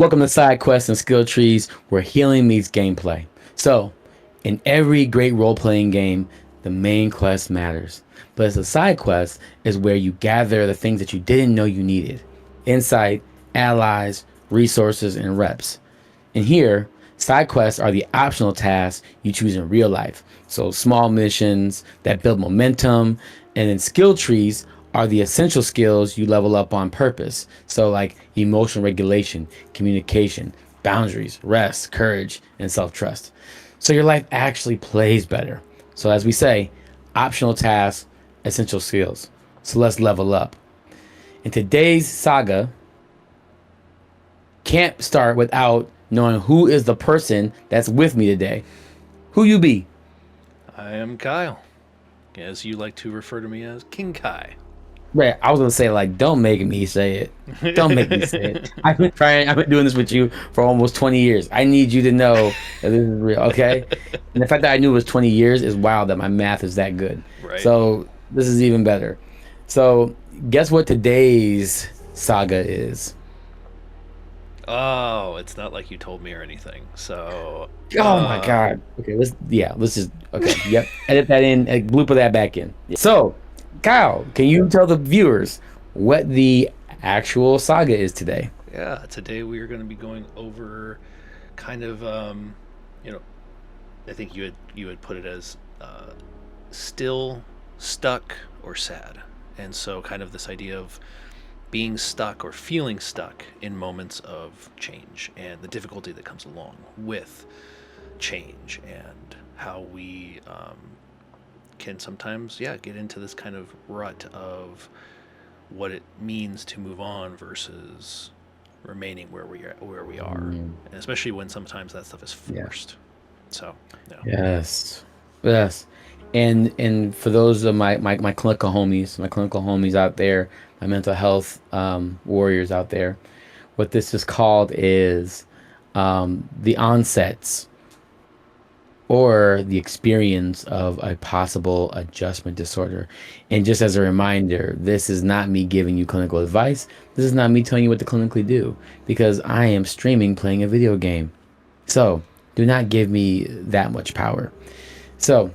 Welcome to Side Quests and Skill Trees, where healing meets gameplay. So, in every great role-playing game, the main quest matters. But as a side quest is where you gather the things that you didn't know you needed. Insight, allies, resources, and reps. And here, side quests are the optional tasks you choose in real life. So small missions that build momentum, and then skill trees are the essential skills you level up on purpose. So like emotional regulation, communication, boundaries, rest, courage, and self-trust. So your life actually plays better. So as we say, optional tasks, essential skills. So let's level up. In today's saga, can't start without knowing who is the person that's with me today. Who you be? I am Kyle, as you like to refer to me as King Kai. Right, I was gonna say like, don't make me say it. Don't make me say it. I've been trying. I've been doing this with you for almost 20 years. I need you to know that this is real, okay? And the fact that I knew it was 20 years is wild. That my math is that good. Right. So this is even better. So guess what today's saga is? Oh, it's not like you told me or anything. So, Oh my God. Okay, let's just okay. Yep. Edit that in, blooper that back in. So, Kyle, can you tell the viewers what the actual saga is today? yeah, today we are going to be going over kind of, you know, I think you had put it as still, stuck, or sad, and so kind of this idea of being stuck or feeling stuck in moments of change and the difficulty that comes along with change and how we can sometimes get into this kind of rut of what it means to move on versus remaining where we are, Mm, and especially when sometimes that stuff is yeah. forced. So yeah. Yes. Yes. And for those of my clinical homies out there, my mental health warriors out there, what this is called is the onsets or the experience of a possible adjustment disorder. And just as a reminder, this is not me giving you clinical advice. This is not me telling you what to clinically do because I am streaming playing a video game. So do not give me that much power. So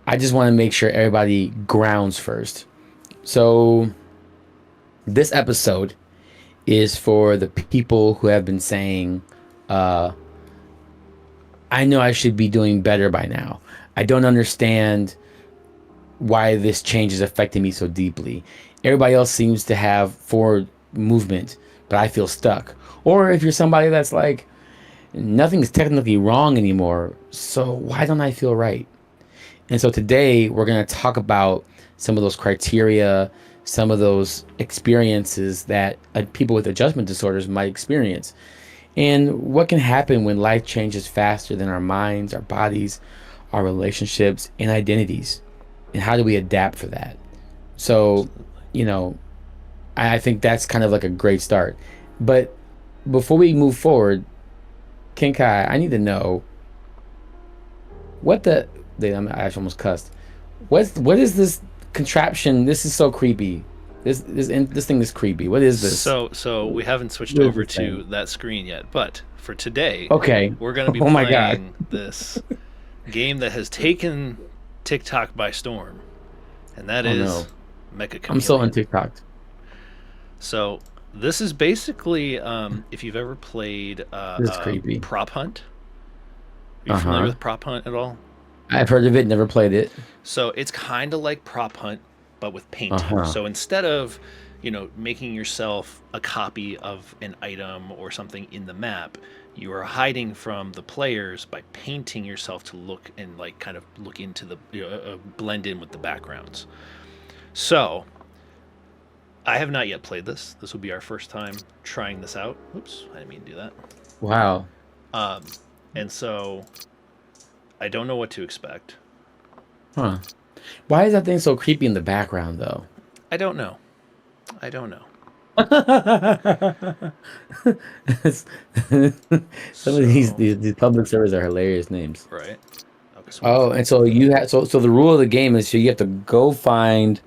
I just want to make sure everybody grounds first. So this episode is for the people who have been saying, uh, I know I should be doing better by now. I don't understand why this change is affecting me so deeply. Everybody else seems to have forward movement, but I feel stuck. Or if you're somebody that's like, nothing's technically wrong anymore, so why don't I feel right? And so today we're going to talk about some of those criteria, some of those experiences that people with adjustment disorders might experience, and what can happen when life changes faster than our minds, our bodies, our relationships, and identities. And how do we adapt for that? So, Absolutely. you know, I think that's kind of like a great start. But before we move forward, King Kai, I need to know what I actually almost cussed. What is this contraption? This is so creepy. This thing is creepy. What is this? So we haven't switched What is over this to thing? that screen yet, but for today, Okay. we're going to be Oh my God. playing this game that has taken TikTok by storm, and that Oh no. is Mecha I'm so on Chameleon. TikTok. So this is basically, if you've ever played This is creepy. Prop Hunt. Are you familiar Uh-huh. with Prop Hunt at all? I've heard of it, never played it. So it's kind of like Prop Hunt, but with painting. Uh-huh. So instead of, making yourself a copy of an item or something in the map, you are hiding from the players by painting yourself to look and like kind of look into the blend in with the backgrounds. So I have not yet played this. This will be our first time trying this out. Oops, I didn't mean to do that. Wow. Um, and so I don't know what to expect. Huh. Why is that thing so creepy in the background though? I don't know. I don't know. It's- Some of these, So, these these public servers are hilarious names. right. Okay, so Oh, and so you have so the rule of the game is so you have to go find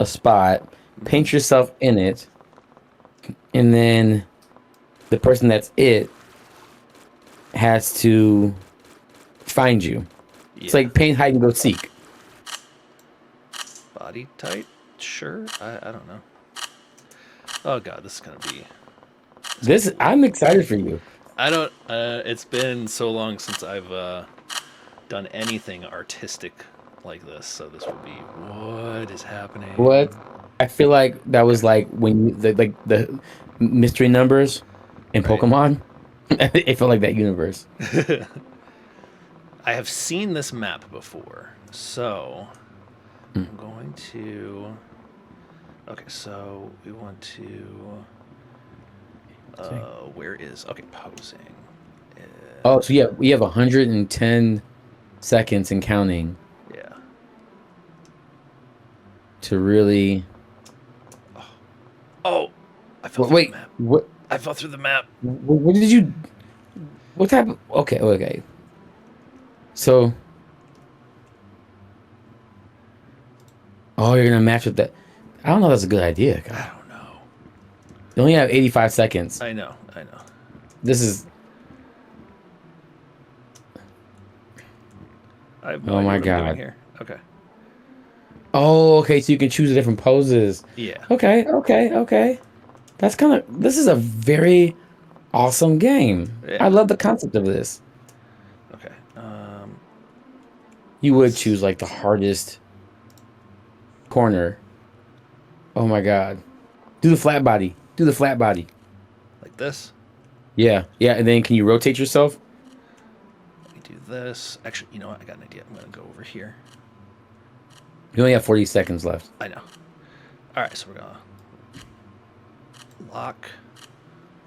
a spot, hmm paint yourself in it, and then the person that's it has to find you. It's Yeah. like playing hide and go seek. Body type? Sure. I don't know. Oh god, this is gonna be. This is gonna This be I'm excited for you. I don't. It's been so long since I've done anything artistic like this, so this would be what is happening. What? I feel like that Okay. was like when you the mystery numbers in Right. Pokemon. It felt like that universe. I have seen this map before, so Mm. I'm going to. Okay, so we want to. Where is okay posing? Oh, so yeah, we have 110 seconds and counting Yeah. to really. Oh, I fell through the Wait, map. what? I fell through the map. What did you? What type of? Okay, okay. So, oh, you're gonna match with that. I don't know. If that's a good idea, I Kyle. don't know. You only have 85 seconds. I know. I know. This is. I have no Oh idea my what I'm doing God. here. Okay. Oh, okay. So you can choose the different poses. Yeah. Okay, okay, okay. That's kind of. This is a very awesome game. I Yeah. love the concept of this. Okay. You would Let's choose like the hardest corner. Oh my God. Do the flat body. Do the flat body. like this. Yeah, yeah. And then can you rotate yourself? Let me do this. Actually, you know what? I got an idea. I'm gonna go over here. You only have 40 seconds left. I know. All right. So we're gonna lock.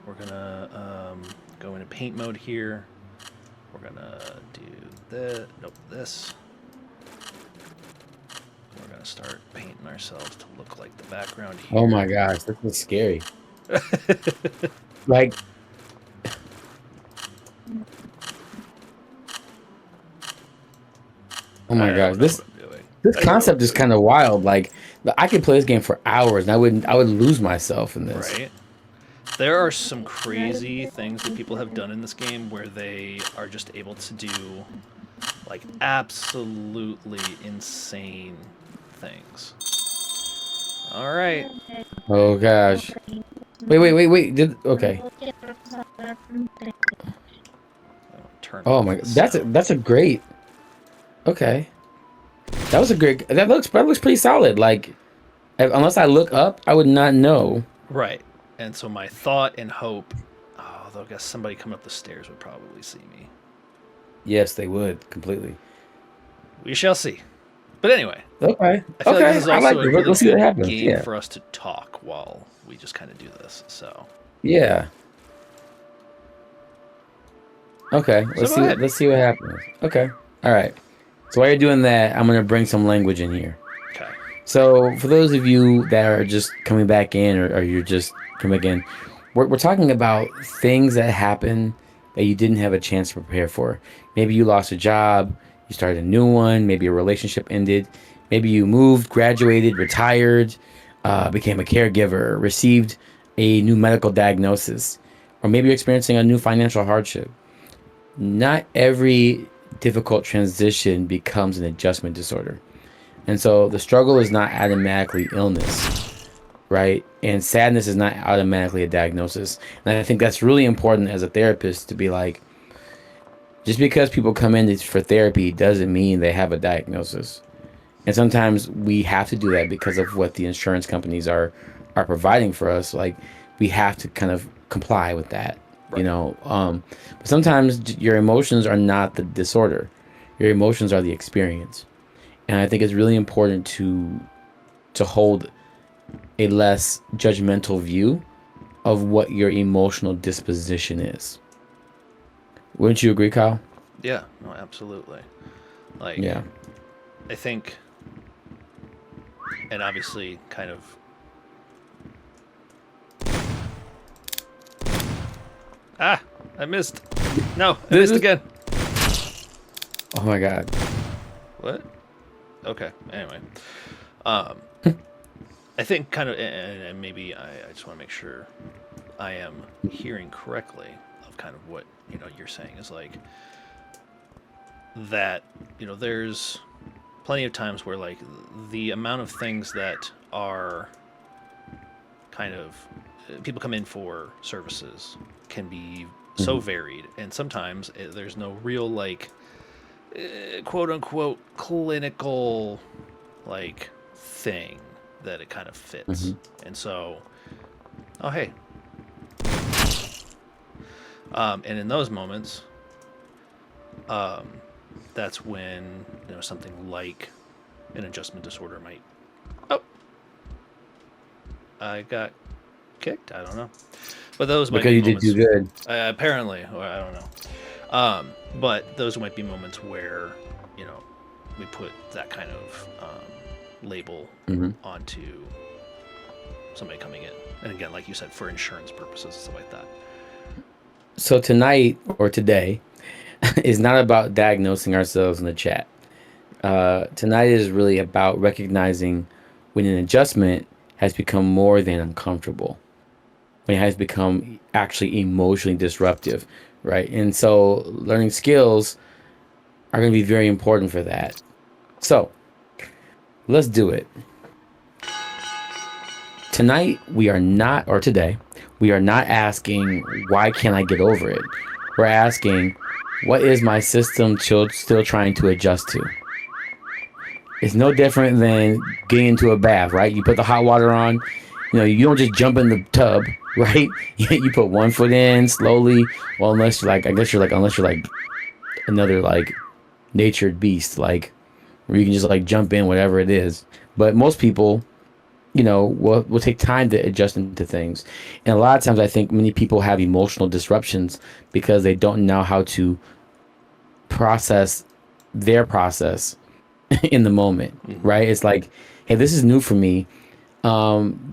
We're gonna go into paint mode here. We're gonna do this. Nope. This. We're gonna start painting ourselves to look like the background Oh my here. gosh, this is scary. Like, oh my I gosh, don't know this what I'm doing. this I don't know what concept I'm is kind of wild. Like, I could play this game for hours, and I would lose myself in doing. this. Right? There are some crazy things that people have done in this game where they are just able to do like absolutely insane things. All right. Oh gosh. Wait. Did okay. Turn Oh off my, the sound. that's a great. Okay, that was a great. That looks pretty solid. Like, unless I look up, I would not know. Right. And so my thought and hope, although I guess somebody coming up the stairs would probably see me. Yes, they would completely. We shall see. But anyway, Okay, I feel like this okay. is I like also a it. really Let's see what good happens. game Yeah, for us to talk while we just kind of do this. So, yeah. Okay, so go ahead. let's see what happens. Okay, all right. So while you're doing that, I'm gonna bring some language in here. Okay. So for those of you that are just coming back in, or you're just coming in, we're talking about things that happen that you didn't have a chance to prepare for. Maybe you lost a job, you started a new one, maybe a relationship ended, maybe you moved, graduated, retired, became a caregiver, received a new medical diagnosis, or maybe you're experiencing a new financial hardship. Not every difficult transition becomes an adjustment disorder. And so the struggle is not automatically illness, right? And sadness is not automatically a diagnosis. And I think that's really important as a therapist to be like, just because people come in for therapy doesn't mean they have a diagnosis. And sometimes we have to do that because of what the insurance companies are providing for us. Like, we have to kind of comply with that, you Right. know. But sometimes your emotions are not the disorder. Your emotions are the experience. And I think it's really important to hold a less judgmental view of what your emotional disposition is. Wouldn't you agree, Kyle? Yeah. No, absolutely. Like, Yeah. I think, and obviously, kind of. Ah, I missed. No, I missed This, again. oh my God. What? Okay. Anyway, um, I think kind of, and maybe I just want to make sure I am hearing correctly of kind of what you're saying is like that there's plenty of times where like the amount of things that are kind of people come in for services can be so Mhm. varied, and sometimes there's no real like quote unquote clinical like thing that it kind of fits. Mhm. And so, oh hey, and in those moments, um, that's when something like an adjustment disorder might. Oh, I got kicked. I don't know, but those might Because be you did too moments. good. Apparently, or I don't know. But those might be moments where you know we put that kind of label Mhm. onto somebody coming in, and again, like you said, for insurance purposes and stuff like that. So tonight or today is not about diagnosing ourselves in the chat. Tonight is really about recognizing when an adjustment has become more than uncomfortable, when it has become actually emotionally disruptive, right? And so learning skills are going to be very important for that. So let's do it. Tonight, we are not, or today, we are not asking, why can't I get over it? We're asking, what is my system still trying to adjust to? It's no different than getting into a bath, right? You put the hot water on, you don't just jump in the tub, right? You put one foot in slowly. Well, unless you're like, I guess unless you're like another like natured beast, like where you can just like jump in whatever it is. But most people, will take time to adjust into things. And a lot of times I think many people have emotional disruptions because they don't know how to process their process in the moment, Mm-hmm. right? It's like, hey, this is new for me.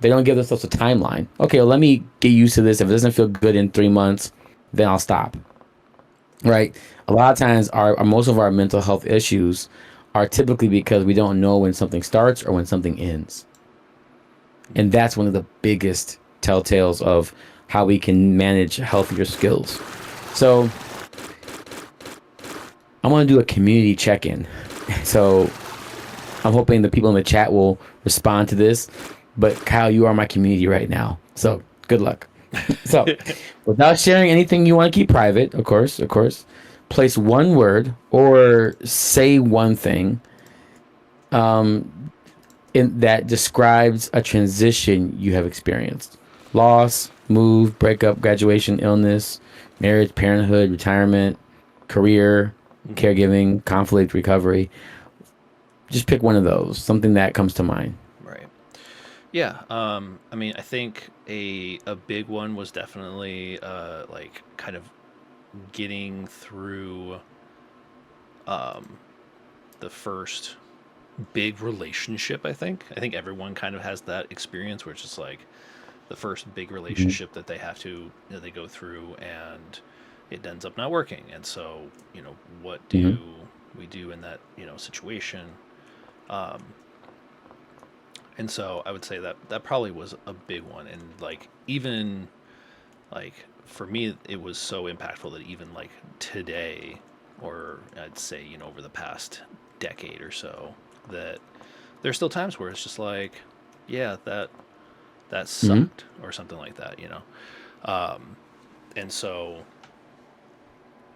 They don't give themselves a timeline. Okay, well, let me get used to this. If it doesn't feel good in 3 months, then I'll stop. Right? A lot of times, our most of our mental health issues are typically because we don't know when something starts or when something ends, and Mm-hmm. that's one of the biggest telltales of how we can manage healthier skills. So, I'm gonna do a community check-in. So, I'm hoping the people in the chat will respond to this. But Kyle, you are my community right now. So good luck. So without sharing anything you want to keep private, of course, place one word or say one thing that describes a transition you have experienced. Loss, move, breakup, graduation, illness, marriage, parenthood, retirement, career, Mm-hmm. caregiving, conflict, recovery. Just pick one of those, something that comes to mind. Right. Yeah. I mean, I think a big one was definitely like kind of getting through um, the first big relationship. I think everyone kind of has that experience where it's just like the first big Mhm. relationship that they have to they go through, and it ends up not working. And so what Mhm. do we do in that situation? Um, and so I would say that that probably was a big one. And like even like for me, it was so impactful that even like today, or I'd say over the past decade or so, that there's still times where it's just like, yeah, that Mhm. sucked or something like that. Um, and so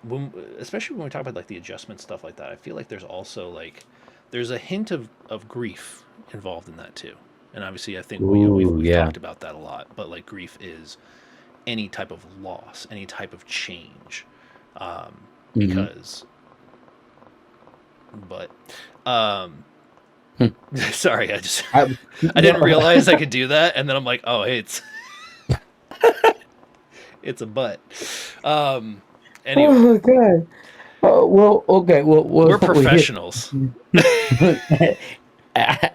when, especially when we talk about like the adjustment stuff like that, I feel like there's also like there's a hint of grief involved in that too. And obviously, I think we've Ooh, we've yeah. talked about that a lot. But like grief is any type of loss, any type of change, um, Hmm. because. But um, Hmm. sorry, I just I, I didn't no. realize I could do that, and then I'm like, oh, hey, it's a butt. Um, anyway, Oh God. Oh, well, okay. we're Well, here. professionals.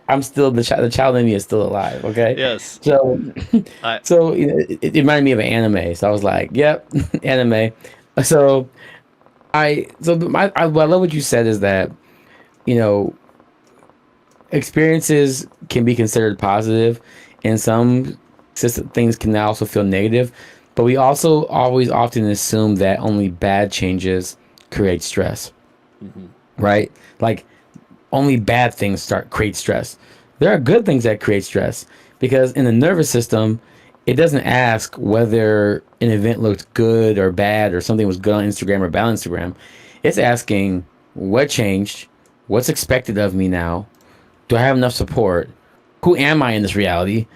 I'm still the child in me is still alive. Okay, Yes, so I. it reminded me of an anime. So I was like, "Yep, anime." So what I love what you said is that you know experiences can be considered positive, and some things can also feel negative. But we also always often assume that only bad changes create stress, Mm-hmm. right? Like only bad things start create stress. There are good things that create stress because in the nervous system, it doesn't ask whether an event looked good or bad or something was good on Instagram or bad on Instagram. It's asking what changed, what's expected of me now, do I have enough support, who am I in this reality,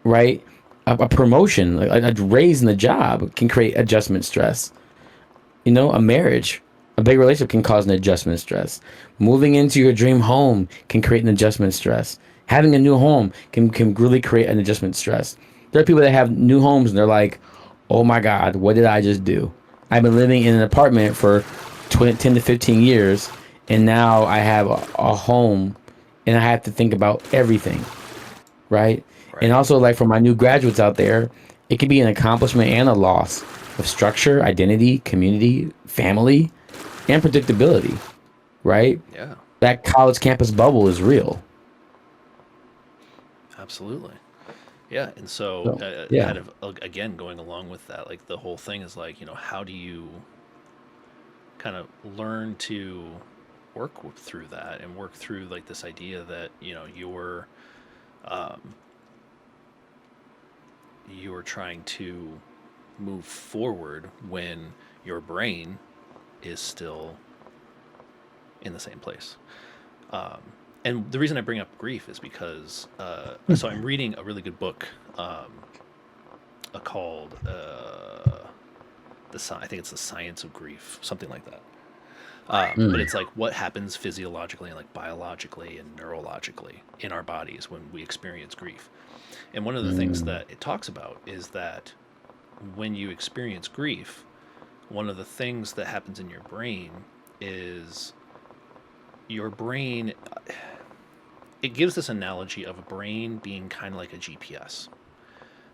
right? A promotion, a raise in the job can create adjustment stress. You know, a marriage, a big relationship can cause an adjustment stress. Moving into your dream home can create an adjustment stress. Having a new home can really create an adjustment stress. There are people that have new homes and they're like, oh my God, what did I just do? I've been living in an apartment for 10 to 15 years and now I have a home and I have to think about everything, right? And Right. also, like for my new graduates out there, it could be an accomplishment and a loss of structure, identity, community, family, and predictability, right? Yeah. That college campus bubble is real. Absolutely. Yeah. And so, So, yeah. kind of again going along with that, like the whole thing is like, how do you kind of learn to through that and work through like this idea that um, you're trying to move forward when your brain is still in the same place. Um, and the reason I bring up grief is because so I'm reading a really good book called I think it's the Science of Grief, something like that. But Mm, it's like what happens physiologically and like biologically and neurologically in our bodies when we experience grief. And one of the things mm, that it talks about is that when you experience grief, one of the things that happens in your brain is your brain, it gives this analogy of a brain being kind of like a GPS.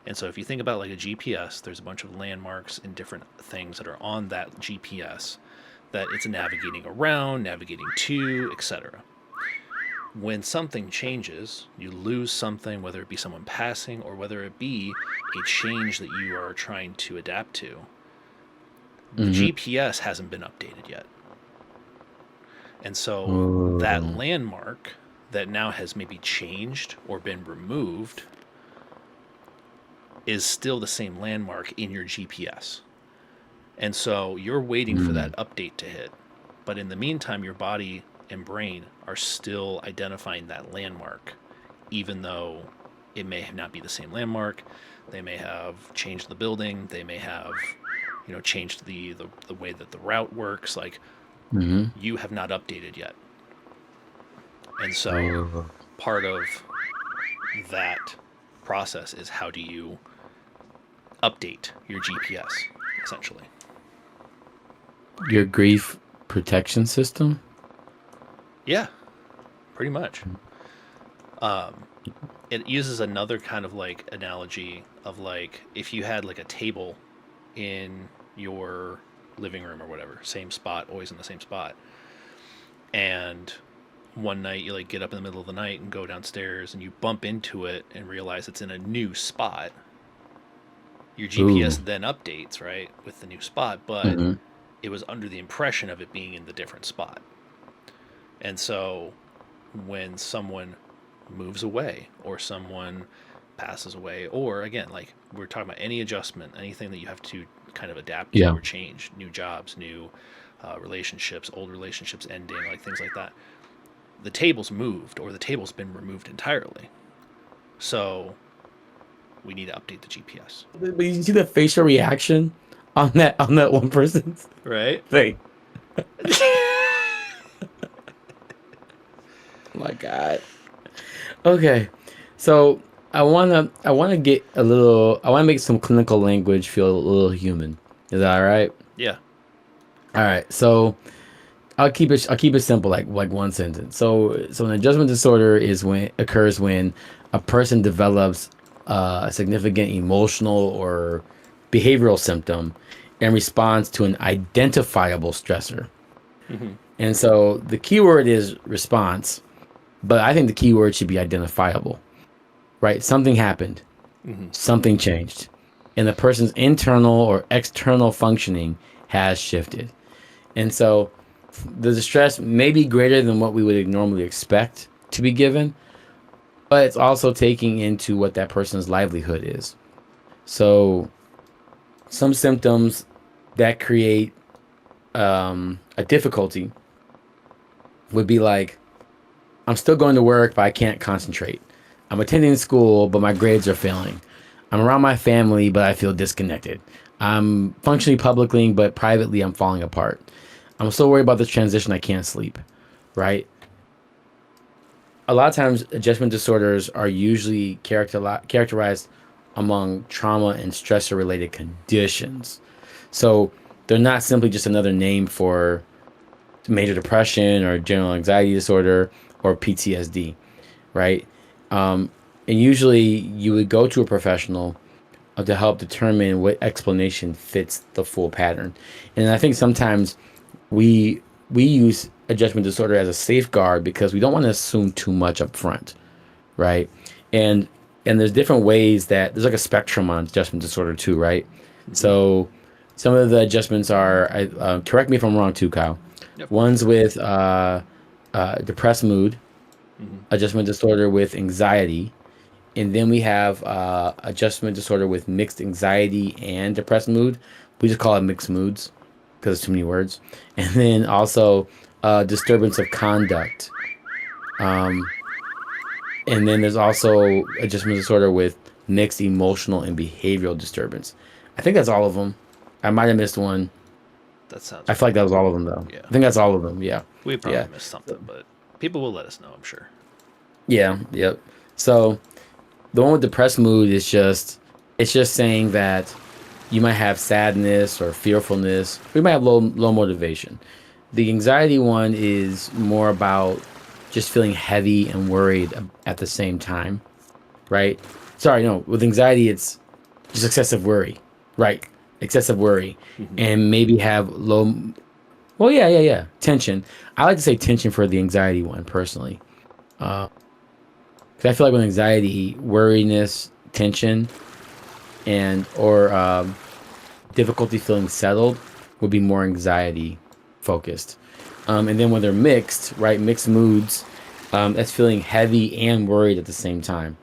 And so if you think about like a GPS, there's a bunch of landmarks and different things that are on that GPS that it's navigating around, navigating to, etc. When something changes, you lose something, whether it be someone passing or whether it be a change that you are trying to adapt to, the mm-hmm. GPS hasn't been updated yet. And so that Ooh. landmark that now has maybe changed or been removed is still the same landmark in your GPS. And so you're waiting for Mm, that update to hit. But in the meantime, your body and brain are still identifying that landmark, even though it may not be the same landmark. They may have changed the building. They may have, changed the way that the route works. Like mm-hmm. you have not updated yet. And so Oh. part of that process is how do you update your GPS, essentially. Your grief protection system? Yeah, pretty much. Um, it uses another kind of like analogy of like if you had like a table in your living room or whatever, same spot, always in the same spot, and one night you like get up in the middle of the night and go downstairs and you bump into it and realize it's in a new spot. Your Ooh. GPS then updates, right, with the new spot, but Mm-hmm. it was under the impression of it being in the different spot. And so when someone moves away or someone passes away, or again, like we're talking about any adjustment, anything that you have to kind of adapt to Yeah. or change, new jobs, new relationships, old relationships ending, like things like that. The table's moved or the table's been removed entirely. So we need to update the GPS. But you see the facial reaction on that one person's Right? thing. Oh my God. Okay. So I wanna get a little I wanna make some clinical language feel a little human. Is that all right? Yeah. All right. So I'll keep it simple, like one sentence. So an adjustment disorder is when occurs when a person develops a significant emotional or behavioral symptom in response to an identifiable stressor. Mm-hmm. And so the keyword is response, but I think the keyword should be identifiable, right? Something happened, Mm-hmm. something changed. and the person's internal or external functioning has shifted. And so the distress may be greater than what we would normally expect to be given, but it's also taking into what that person's livelihood is. So some symptoms that create a difficulty would be like, I'm still going to work, but I can't concentrate. I'm attending school, but my grades are failing. I'm around my family, but I feel disconnected. I'm functioning publicly, but privately, I'm falling apart. I'm so worried about this transition, I can't sleep, right? A lot of times, adjustment disorders are usually characterized among trauma and stressor related conditions. So they're not simply just another name for major depression or general anxiety disorder or PTSD, right? Um, and usually you would go to a professional to help determine what explanation fits the full pattern. And I think sometimes we use adjustment disorder as a safeguard because we don't want to assume too much up front, right? And and there's different ways that there's like a spectrum on adjustment disorder too, right? Mm-hmm. So some of the adjustments are, correct me if I'm wrong too, Kyle. Yep. One's with depressed mood, Mm-hmm. adjustment disorder with anxiety, and then we have adjustment disorder with mixed anxiety and depressed mood. We just call it mixed moods because it's too many words. And then also disturbance of conduct. Um, and then there's also adjustment disorder with mixed emotional and behavioral disturbance. I think that's all of them. I might have missed one. That sounds I feel right. like that was all of them though. Yeah. I think that's all of them. Yeah. We probably Yeah. missed something, but people will let us know, I'm sure. Yeah. Yep. So the one with depressed mood is just it's just saying that you might have sadness or fearfulness. We might have low motivation. The anxiety one is more about just feeling heavy and worried at the same time, right? Sorry, no. With anxiety, it's just excessive worry, right? Excessive worry, Mm-hmm. and maybe have low. Well, yeah. Tension. I like to say tension for the anxiety one personally, because I feel like with anxiety, worriness, tension, and or difficulty feeling settled would be more anxiety focused. And then when they're mixed, right, mixed moods, that's feeling heavy and worried at the same time.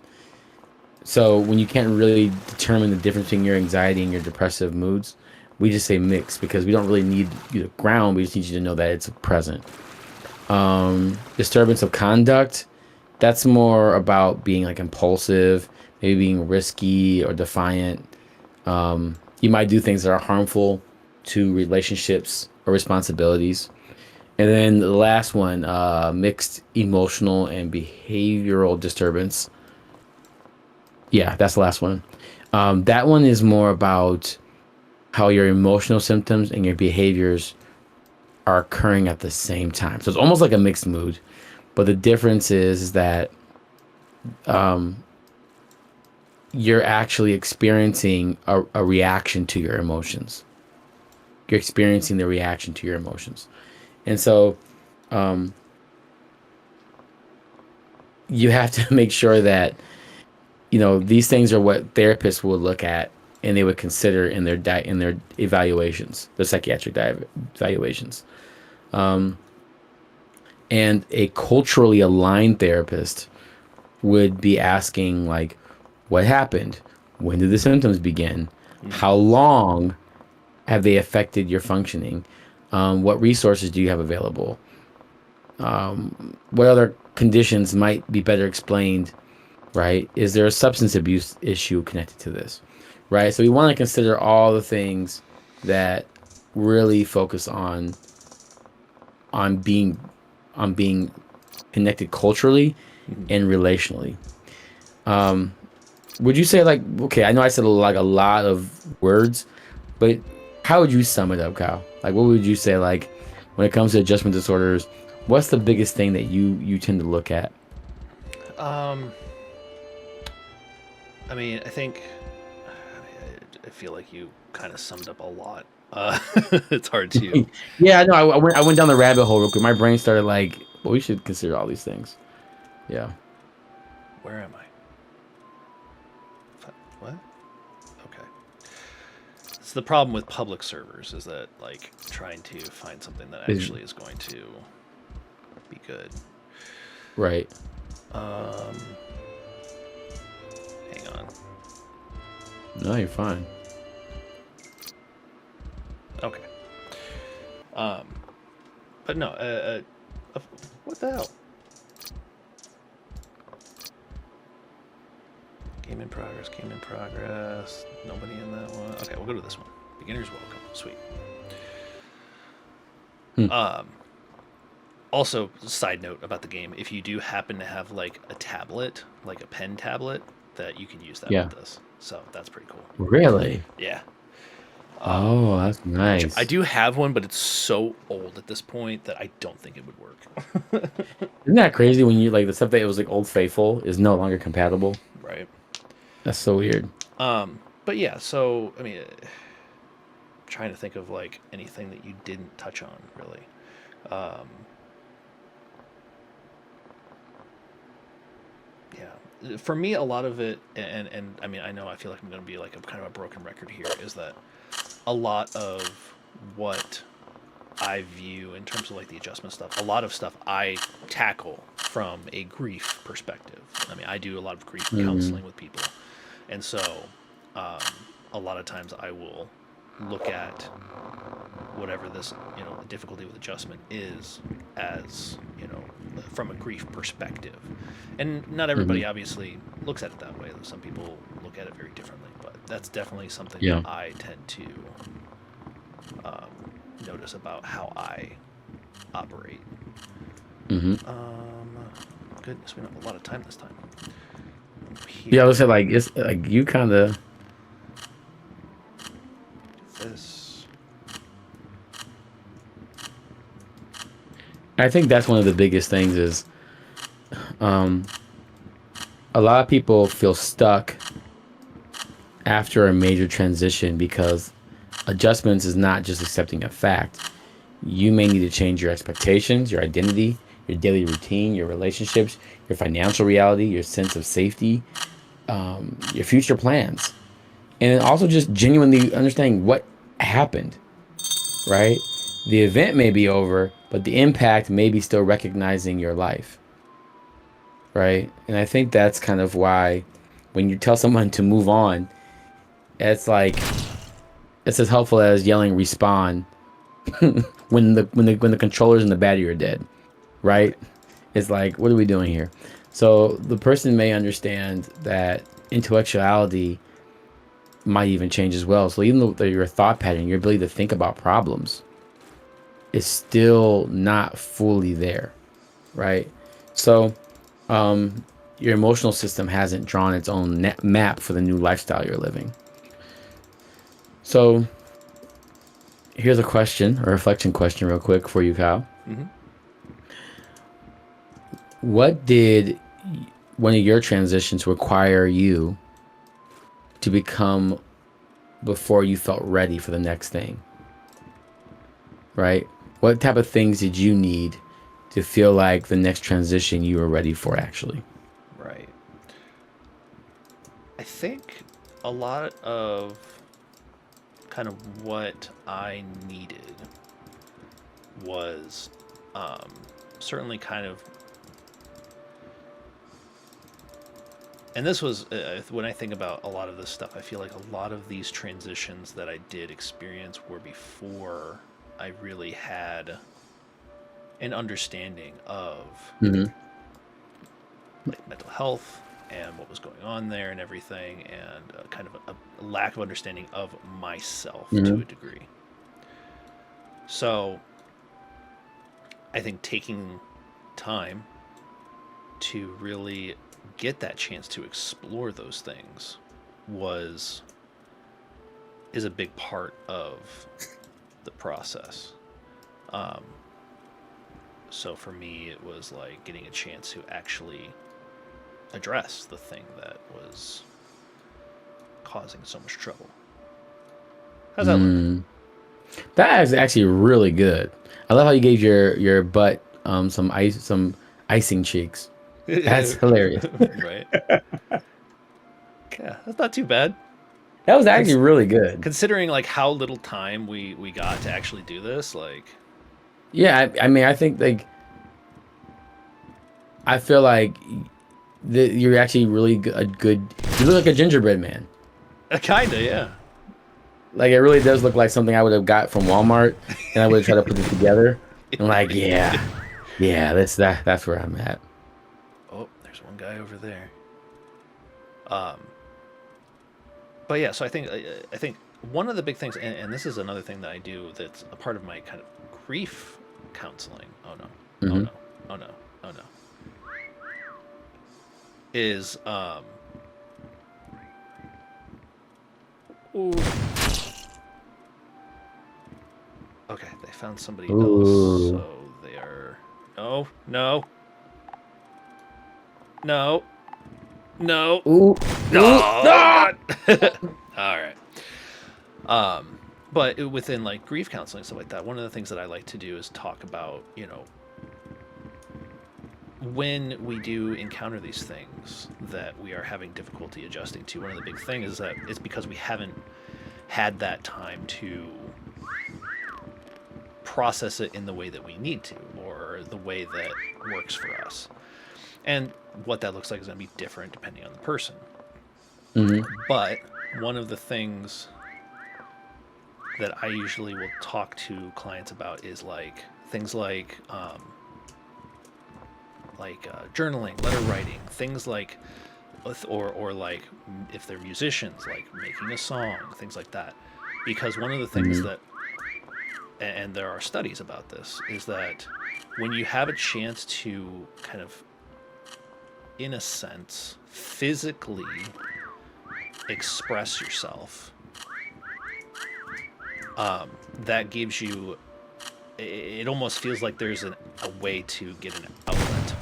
So when you can't really determine the difference between your anxiety and your depressive moods, we just say mixed because we don't really need you to ground. We just need you to know that it's present. Disturbance of conduct, that's more about being like impulsive, maybe being risky or defiant. You might do things that are harmful to relationships or responsibilities. And then the last one, mixed emotional and behavioral disturbance. Yeah, that's the last one. That one is more about how your emotional symptoms and your behaviors are occurring at the same time. So it's almost like a mixed mood, but the difference is that you're actually experiencing a reaction to your emotions. You're experiencing the reaction to your emotions. And so you have to make sure that, these things are what therapists would look at and they would consider in their evaluations, the psychiatric evaluations. And a culturally aligned therapist would be asking like, what happened? When did the symptoms begin? How long have they affected your functioning? What resources do you have available? What other conditions might be better explained, right? Is there a substance abuse issue connected to this, right? So we want to consider all the things that really focus on being on being connected culturally Mm-hmm. and relationally. Would you say like, okay, I know I said like a lot of words, but how would you sum it up, Kyle? Like, what would you say like when it comes to adjustment disorders? What's the biggest thing that you tend to look at? Um, I mean, I feel like you kind of summed up a lot. It's hard to. Yeah, no, I went down the rabbit hole real quick. My brain started like, well, we should consider all these things. Yeah. Where am I? What? Okay. it's the problem with public servers is that like trying to find something that Is actually is going to be good. right. Um, hang on. No, you're fine. Okay. Um, but no. What the hell? Game in progress. Game in progress. Nobody in that one. Okay, we'll go to this one. Beginner's welcome. Sweet. Hmm. Um, Also, side note about the game: if you do happen to have like a tablet, like a pen tablet, that you can use that with Yeah. this. So that's pretty cool. Really? Yeah. Um, Oh, that's which I nice. do have one, but it's so old at this point that I don't think it would work. Isn't that crazy when you like the stuff that it was like Old Faithful is no longer compatible? Right. That's so weird. But yeah. So I mean, trying to think of like anything that you didn't touch on really. Um, yeah. For me, a lot of it, and I mean, I know I feel like I'm going to be like a kind of a broken record here, is that a lot of what I view in terms of like the adjustment stuff, a lot of stuff I tackle from a grief perspective. I mean, I do a lot of grief Mm, counseling with people, and so um, a lot of times I will look at whatever this the difficulty with adjustment is as from a grief perspective, and not hmm. everybody obviously looks at it that way. Some people look at it very differently, but that's definitely something that Yeah. I tend to um, notice about how I operate. Hmm. Um, Goodness, we don't have a lot of time this time. Yeah, I Here, would say like it's like you kind of. this. I think that's one of the biggest things is um, a lot of people feel stuck after a major transition because adjustments is not just accepting a fact. You may need to change your expectations, your identity, your daily routine, your relationships, your financial reality, your sense of safety, your future plans, and also just genuinely understanding what happened, right? The event may be over, but the impact may be still recognizing your life, right? And I think that's kind of why when you tell someone to move on, it's like it's as helpful as yelling respawn when the controllers and the battery are dead, right? Right. It's like, what are we doing here? So the person may understand that intellectuality might even change as well. So even though your thought pattern, your ability to think about problems is still not fully there, right? So your emotional system hasn't drawn its own map for the new lifestyle you're living. So here's a question, a reflection question, real quick for you, Kyle. Mm-hmm. What did one of your transitions require you to become before you felt ready for the next thing, right? What type of things did you need to feel like the next transition you were ready for, actually? Right. I think a lot of kind of what I needed was um, certainly kind of, and this was when I think about a lot of this stuff, I feel like a lot of these transitions that I did experience were before I really had an understanding of Mm-hmm. like mental health and what was going on there and everything, and kind of a lack of understanding of myself to Mm-hmm. a degree. So I think taking time to really get that chance to explore those things was is a big part of the process. Um, so for me, it was like getting a chance to actually address the thing that was causing so much trouble. How's that look? Mm. That is actually really good. I love how you gave your butt some icing cheeks. That's hilarious. Right. Yeah, that's not too bad. That was actually Cons- really good. Considering like how little time we got to actually do this, like Yeah, I mean, I think like I feel like you're actually really a good. You look like a gingerbread man. kinda, yeah. Like it really does look like something I would have got from Walmart, and I would have tried to put it together. I'm like, yeah, yeah, that's where I'm at. Oh, there's one guy over there. Um, but yeah, so I think one of the big things, and this is another thing that I do that's a part of my kind of grief counseling. Oh no, oh Hmm. no, oh no, oh no, is ooh, okay, they found somebody else, Ooh, so they are no, no, no, no, ooh, ooh, no, no! God. All right. Um, but within like grief counseling stuff like that, one of the things that I like to do is talk about, you know, when we do encounter these things that we are having difficulty adjusting to. One of the big things is that it's because we haven't had that time to process it in the way that we need to, or the way that works for us. And what that looks like is going to be different depending on the person. Hmm. But one of the things that I usually will talk to clients about is like things like journaling, letter writing, things like, or like if they're musicians, like making a song, things like that. Because one of the things Hmm. that, and there are studies about this, is that when you have a chance to kind of, in a sense, physically express yourself, that gives you, it almost feels like there's a way to get an outlet.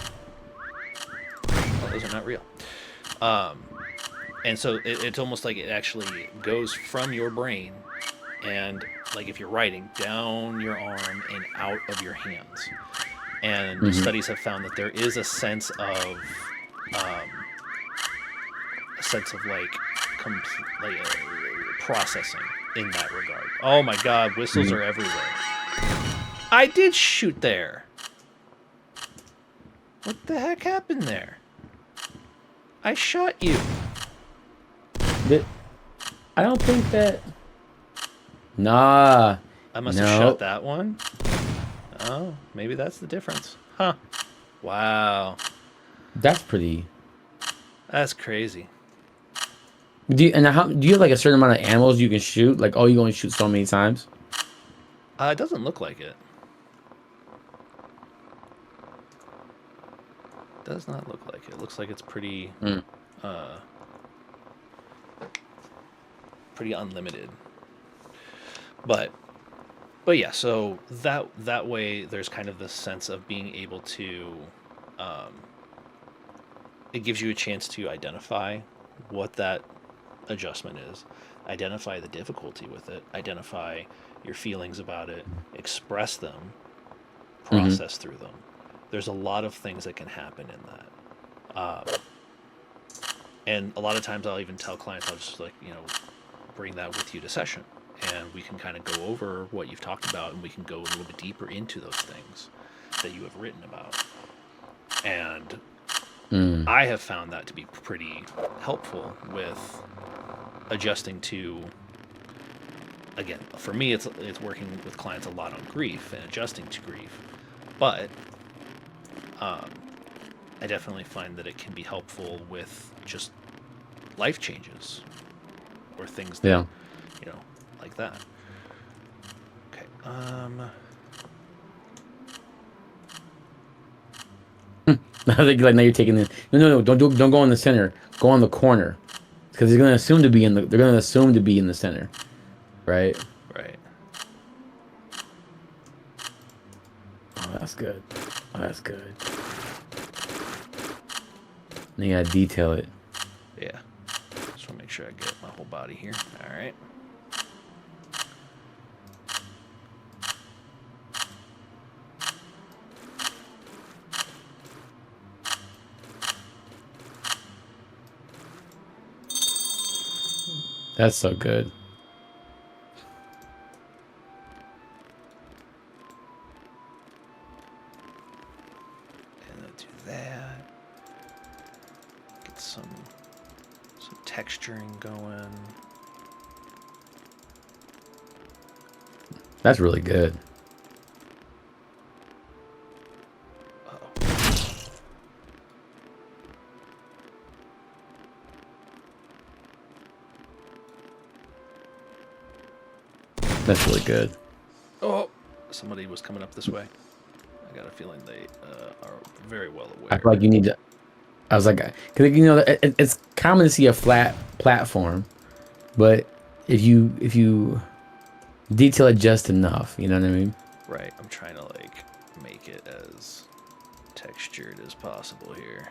Oh, those are not real. Um, and so it's almost like it actually goes from your brain and, like, if you're writing, down your arm and out of your hands. And Hmm. studies have found that there is um, a sense of like processing in that regard. Oh my God, whistles Hmm. are everywhere. I did shoot there. What the heck happened there? I shot you. I don't think that. Nah, I must have shot no, that one. Oh, maybe that's the difference. Huh. Wow. that's pretty. That's crazy. Do you have like a certain amount of animals you can shoot? Like, oh, you only shoot so many times? It doesn't look like it. Does not look like it. It looks like it's Mm. uh, pretty unlimited. But yeah, so that way there's kind of this sense of being able to, um, it gives you a chance to identify what that adjustment is, identify the difficulty with it, identify your feelings about it, express them, Hmm. process through them. There's a lot of things that can happen in that. And a lot of times I'll even tell clients, I'll just, like, you know, bring that with you to session, and we can kind of go over what you've talked about, and we can go a little bit deeper into those things that you have written about. And Mm. I have found that to be pretty helpful with adjusting to, again, for me it's working with clients a lot on grief and adjusting to grief. But um, I definitely find that it can be helpful with just life changes or things that, Yeah. you know, like that. Okay. I think like now you're taking the no, don't go in the center. Go on the corner because they're gonna assume to be in the center, right? Right. Oh, that's good. Oh, that's good. And you gotta detail it. Yeah. Just want to make sure I get my whole body here. All right. That's so good. And I'll do that. Get some texturing going. That's really good. Uh-oh. That's really good. Oh, somebody was coming up this way. I got a feeling they are very well I feel aware. like you need to. I was like, because you know, it's common to see a flat platform, but if you detail it just enough, you know what I mean? Right, I'm trying to like make it as textured as possible here.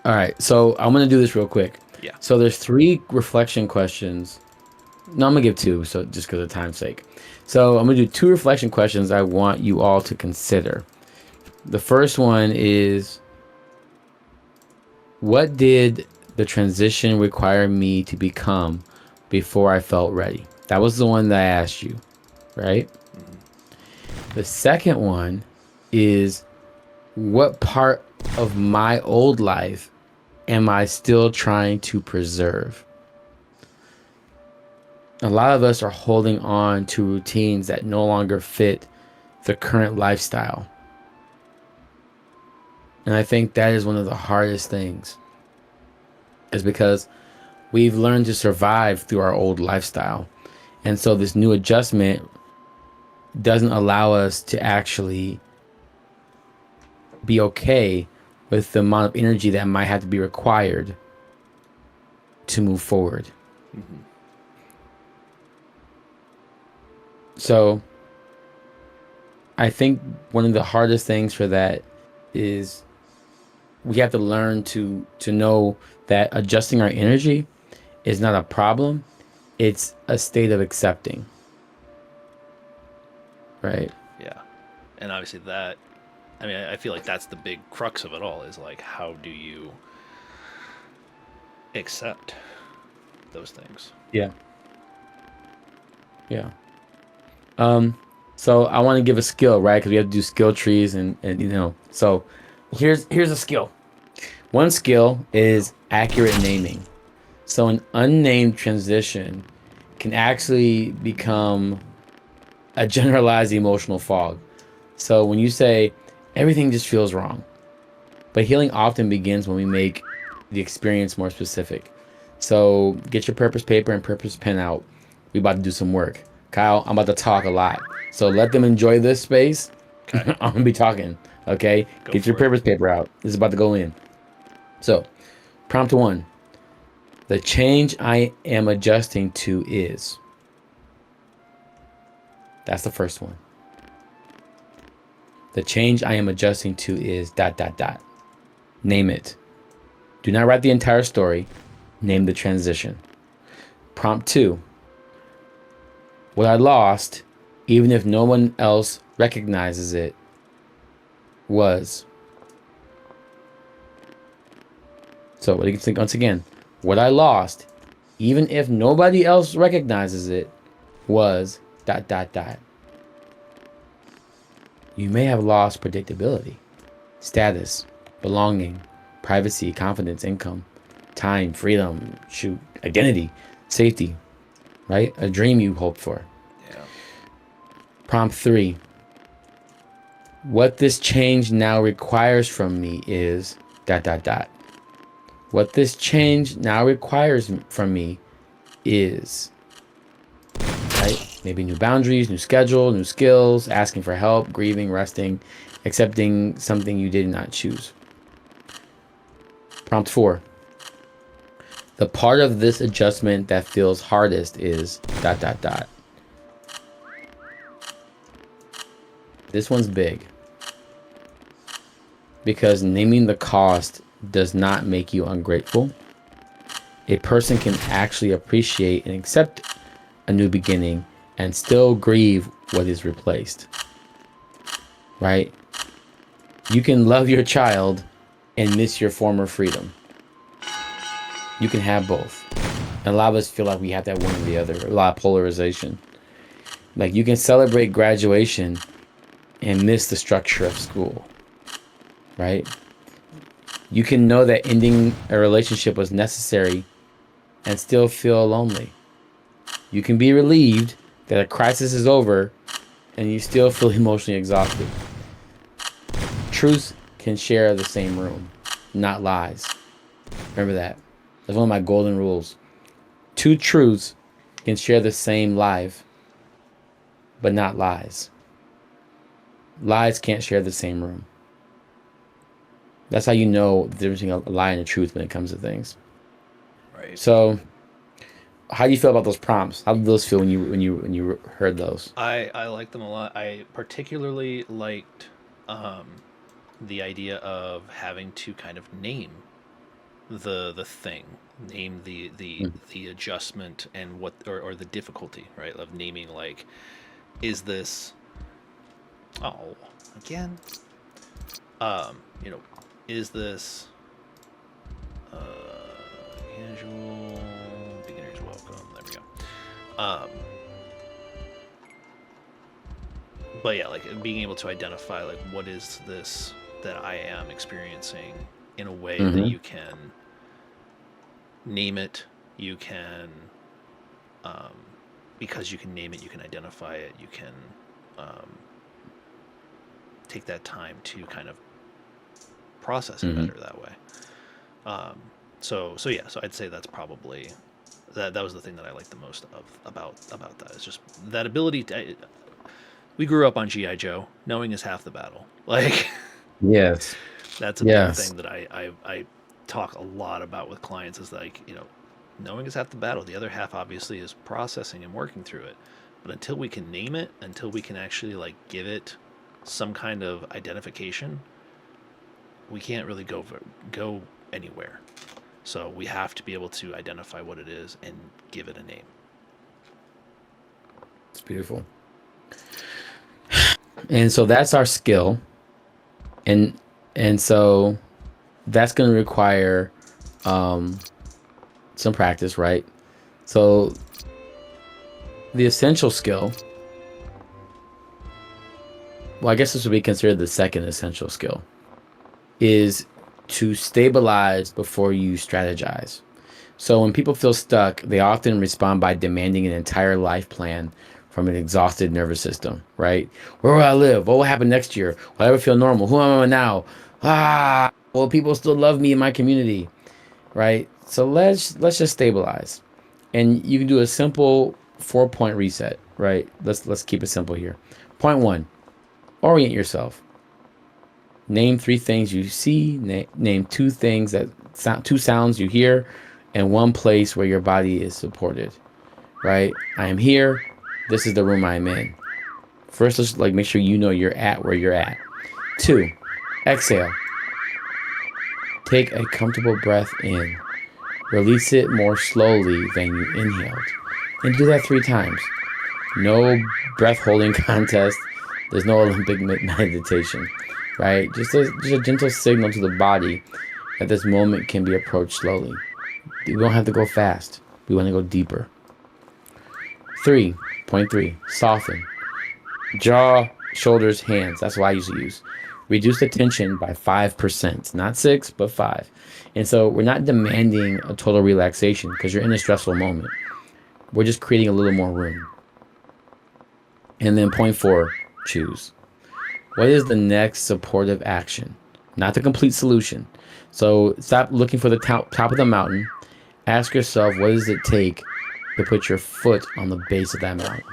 All right, so I'm gonna do this real quick. Yeah. So there's three reflection questions. No, I'm gonna give two, so just because of time's sake. So I'm gonna do two reflection questions I want you all to consider. The first one is, what did the transition require me to become before I felt ready? That was the one that I asked you, right? Hmm. The second one is, what part of my old life am I still trying to preserve? A lot of us are holding on to routines that no longer fit the current lifestyle. And I think that is one of the hardest things, is because we've learned to survive through our old lifestyle. And so this new adjustment doesn't allow us to actually be okay with the amount of energy that might have to be required to move forward. Hmm. So I think one of the hardest things for that is we have to learn to know that adjusting our energy is not a problem. It's a state of accepting, right? Yeah, and obviously that. I mean, I feel like that's the big crux of it all. Is like, how do you accept those things? Yeah. Yeah. Um, so I want to give a skill, right? Because we have to do skill trees and you know. So here's a skill. One skill is accurate naming. So an unnamed transition can actually become a generalized emotional fog. So when you say everything just feels wrong, but healing often begins when we make the experience more specific. So get your purpose paper and purpose pen out. We about to do some work. Kyle, I'm about to talk a lot. So let them enjoy this space. Okay, I'm gonna be talking. Okay? go Get your for it. purpose paper out. This is about to go in. So, prompt one. The change I am adjusting to is. That's the first one. The change I am adjusting to is dot dot dot. Name it. Do not write the entire story. Name the transition. Prompt two. What I lost, even if no one else recognizes it, was. So what do you think once again? What I lost, even if nobody else recognizes it, was dot dot dot. You may have lost predictability, status, belonging, privacy, confidence, income, time, freedom, shoot, identity, safety, right? A dream you hoped for. Yeah. Prompt three. What this change now requires from me is dot dot dot. What this change now requires from me is, right? Maybe new boundaries, new schedule, new skills, asking for help, grieving, resting, accepting something you did not choose. Prompt four. The part of this adjustment that feels hardest is dot dot dot. This one's big because naming the cost does not make you ungrateful. A person can actually appreciate and accept a new beginning and still grieve what is replaced. Right? You can love your child and miss your former freedom. You can have both. And a lot of us feel like we have that one or the other. A lot of polarization. Like you can celebrate graduation and miss the structure of school, right? You can know that ending a relationship was necessary and still feel lonely. You can be relieved that a crisis is over and you still feel emotionally exhausted. Truth can share the same room, not lies. Remember that. That's one of my golden rules. Two truths can share the same life, but not lies. Lies can't share the same room. That's how you know the difference between a lie and a truth when it comes to things. Right. So, how do you feel about those prompts? How did those feel when you heard those? I like them a lot. I particularly liked the idea of having to kind of name the thing, name the adjustment and what or the difficulty, right? Of naming, like, is this, oh, again, you know, is this casual, beginner's welcome, there we go. But yeah, like being able to identify, like, what is this that I am experiencing, in a way that Mm-hmm. you can name it, you can, um, because you can name it, you can identify it, you can um, take that time to kind of process it Mm-hmm. better that way. Um, so yeah, so I'd say that's probably that was the thing that I liked the most of about that. Is just that ability to. We grew up on GI Joe. Knowing is half the battle. Like, Yes. that's a big Yes. thing that I talk a lot about with clients. Is like, knowing is half the battle. The other half obviously is processing and working through it. But until we can name it, until we can actually, like, give it some kind of identification, we can't really go anywhere. So we have to be able to identify what it is and give it a name. It's beautiful. And so that's our skill. And and so that's going to require um some practice, right? So the essential skill, well, I guess this would be considered the second essential skill, is to stabilize before you strategize. So when people feel stuck, they often respond by demanding an entire life plan from an exhausted nervous system, right? Where will I live? What will happen next year? Will I ever feel normal? Who am I now? Will people still love me in my community? Right? So let's just stabilize. And you can do a simple 4-point reset, right? Let's keep it simple here. Point one, orient yourself. Name three things you see, name two things that sound, two sounds you hear, and one place where your body is supported, right? I am here. This is the room I'm in. First, let's like make sure you know you're at where you're at. Two, exhale. Take a comfortable breath in. Release it more slowly than you inhaled. And do that 3 times. No breath holding contest. There's no Olympic meditation, right? Just a gentle signal to the body that this moment can be approached slowly. We don't have to go fast. We want to go deeper. 3.3, soften. Jaw, shoulders, hands. That's what I usually use. Reduce the tension by 5%, not 6, but 5. And so we're not demanding a total relaxation because you're in a stressful moment. We're just creating a little more room. And then point 4, choose. What is the next supportive action? Not the complete solution. So stop looking for the top of the mountain. Ask yourself, what does it take to put your foot on the base of that mountain?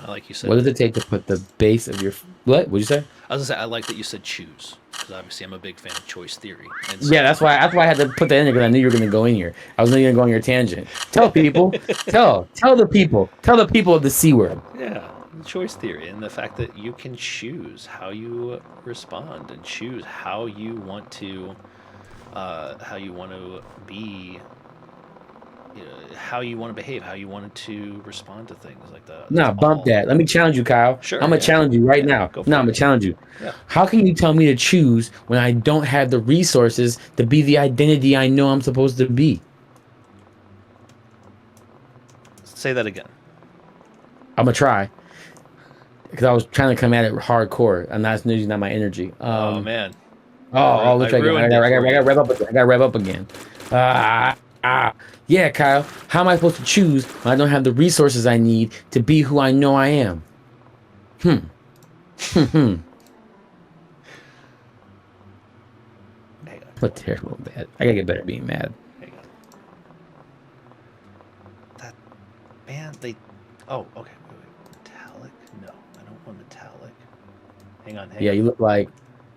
Like you What said, does it take to put the base of your what? What'd you say? I was gonna say, I like that you said choose, because obviously I'm a big fan of choice theory, and Yeah, so that's why I had to put that in there because I knew you were going to go in here. I was going to go on your tangent. Tell people, tell the people of the C word. yeah, choice theory, and the fact that you can choose how you respond and choose how you want to be how you want to behave, how you wanted to respond to things like that. That's Nah, bump all. that. Let me challenge you, Kyle. Sure, I'm gonna yeah, challenge you right yeah. now. Go No, for I'm it. gonna challenge you. Yeah. How can you tell me to choose when I don't have the resources to be the identity I know I'm supposed to be? Say that again. I'm gonna try because I was trying to come at it hardcore, and that's usually not my energy. Oh man, Oh, I look again. ruined it for I got you. to rev up again. I got to rev up again. Yeah, Kyle. How am I supposed to choose when I don't have the resources I need to be who I know I am? Hmm. Hmm. Hang on, come What on. terrible bad. I gotta get better at being mad. Hang on. That man, they. Oh, okay. Wait. Metallic? No, I don't want metallic. Hang on, hang Yeah, on.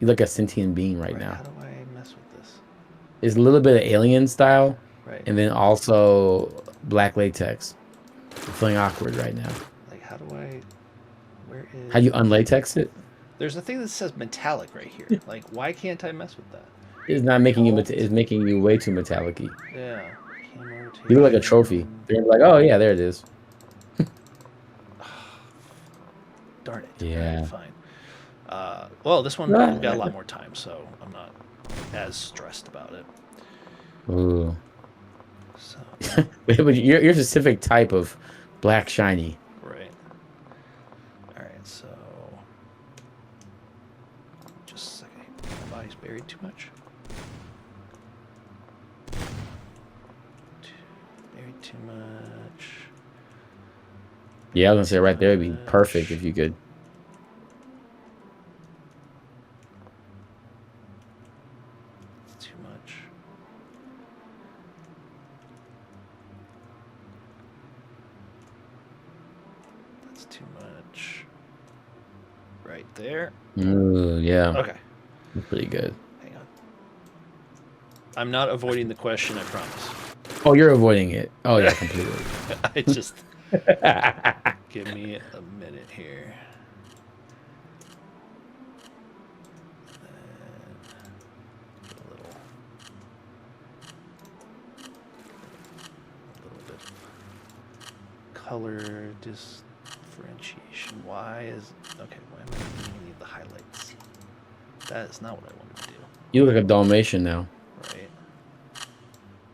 you look a sentient being right Right, now. how do I mess with this? It's a little bit of alien style, Right, and then also black latex. I'm feeling awkward right now. like how do I? Where How do is? you unlatex it? There's a thing that says metallic right here. Like, why can't I mess with that? It's not making you. Alt. It's making you way too metallic-y. Yeah. Cam You look like a trophy. rotation. They're like, oh yeah, there it is. Darn it. All right, Yeah. fine. Well, this one we've got a lot more time, so I'm not as stressed about it. Ooh. So, But your specific type of black shiny. right. All right, so just a second. My body's buried too much. Buried too much. Yeah, I was gonna say right there would be perfect Much. if you could. It's too much. That's too much. Right there. Ooh, yeah, Okay, that's pretty good. hang on. I'm not avoiding the question, I promise. Oh, you're avoiding it. Oh yeah, completely. I just give me a minute here. Get a little bit of color differentiation. Why is okay? Why am I doing any of the highlights? That is not what I wanted to do. You look like a Dalmatian now. Right?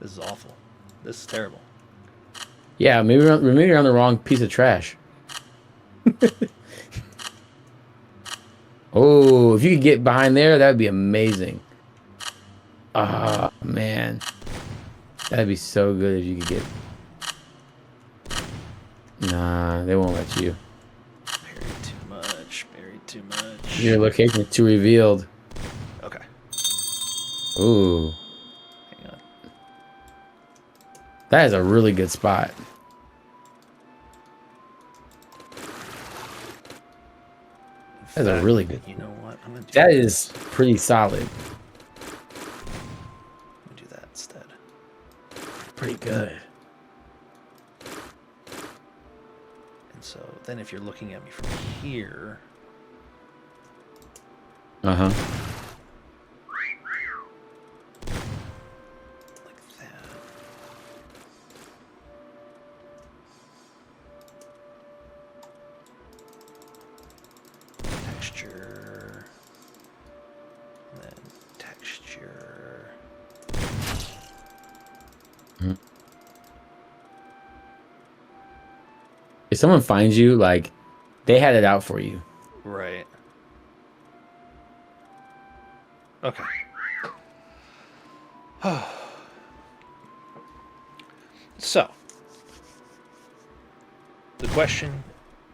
This is awful. This is terrible. Yeah, maybe you're on the wrong piece of trash. Oh, if you could get behind there, that'd be amazing. Ah, man, that'd be so good if you could get. Nah, they won't let you. Buried too much. Buried too much. Your location is too revealed. Okay. Ooh, Hang on. that is a really good spot. In That's a fact, really good. You know what? I'm gonna do That is pretty solid. I'm gonna do that instead. Pretty good. And so then, if you're looking at me from here, Uh-huh. like that. Texture. And then texture. If someone finds you, like, they had it out for you. Right. Okay. So, the question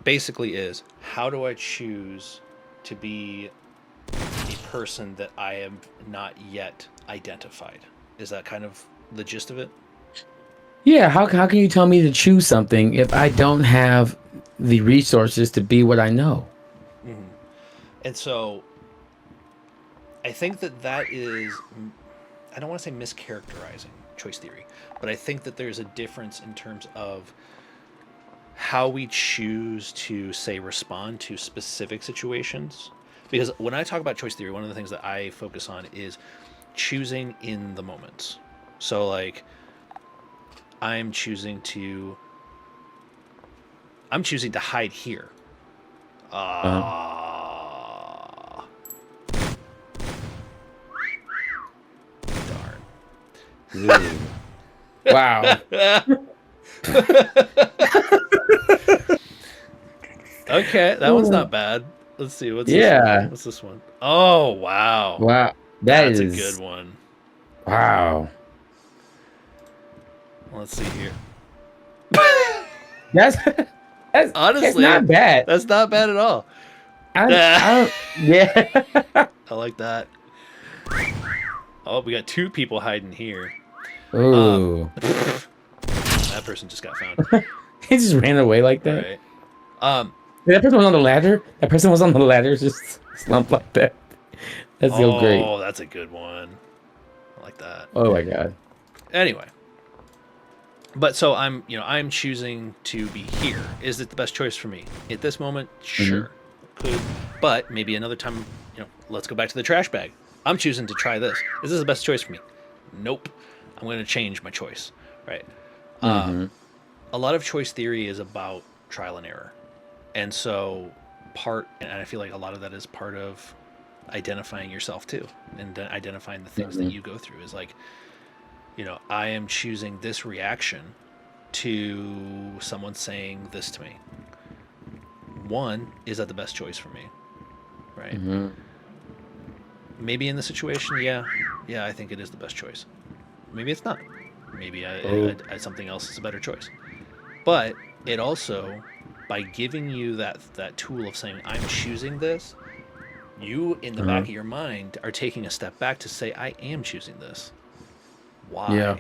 basically is, how do I choose to be a person that I am not yet identified? Is that kind of the gist of it? Yeah, how can you tell me to choose something if I don't have the resources to be what I know? And so, I think that is, I don't want to say mischaracterizing choice theory, but I think that there's a difference in terms of how we choose to, say, respond to specific situations. Because when I talk about choice theory, one of the things that I focus on is choosing in the moment. So, like, I'm choosing to hide here. Uh-huh. Darn. Ooh. Wow. Okay, that one's Ooh. not bad. Let's see, what's this one? Yeah. What's this one? Oh, wow. Wow. That That's a good is one. wow. Let's see here. That's that's Honestly, not bad. that's not bad at all. I don't yeah. I like that. Oh, we got two people hiding here. Ooh. That person just got found. He just ran away like All that. right. That person was on the ladder. That person was on the ladder, just slumped like that. That's so great. Oh, that's a good one. I like that. Oh my god. Anyway, but so I'm choosing to be here. Is it the best choice for me at this moment? Sure, could, but maybe another time. Let's go back to the trash bag. I'm choosing to try this. Is this the best choice for me? Nope. I'm going to change my choice. Right. Mm-hmm. A lot of choice theory is about trial and error, and so and I feel like a lot of that is part of identifying yourself too, and identifying the things that you go through. Is like, I am choosing this reaction to someone saying this to me. One, is that the best choice for me? Right. Mm-hmm. Maybe in the situation, yeah, I think it is the best choice. Maybe it's not. Maybe something else is a better choice. But it also, by giving you that tool of saying I'm choosing this, you in the back of your mind are taking a step back to say I am choosing this. Why? Yeah.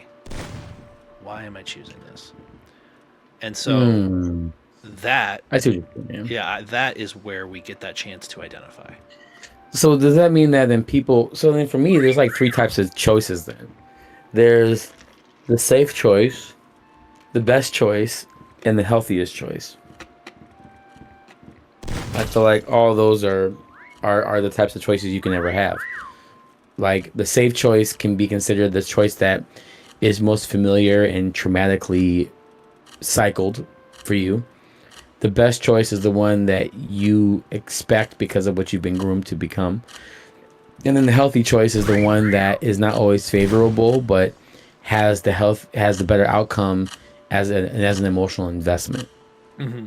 Why am I choosing this? And so that, I see what you're saying. yeah, that is where we get that chance to identify. So does that mean that then for me, there's like three types of choices then. There's the safe choice, the best choice, and the healthiest choice. I feel like all those are the types of choices you can ever have. Like the safe choice can be considered the choice that is most familiar and traumatically cycled for you. The best choice is the one that you expect because of what you've been groomed to become. And then the healthy choice is the one that is not always favorable, but has the better outcome as an emotional investment. Mm-hmm.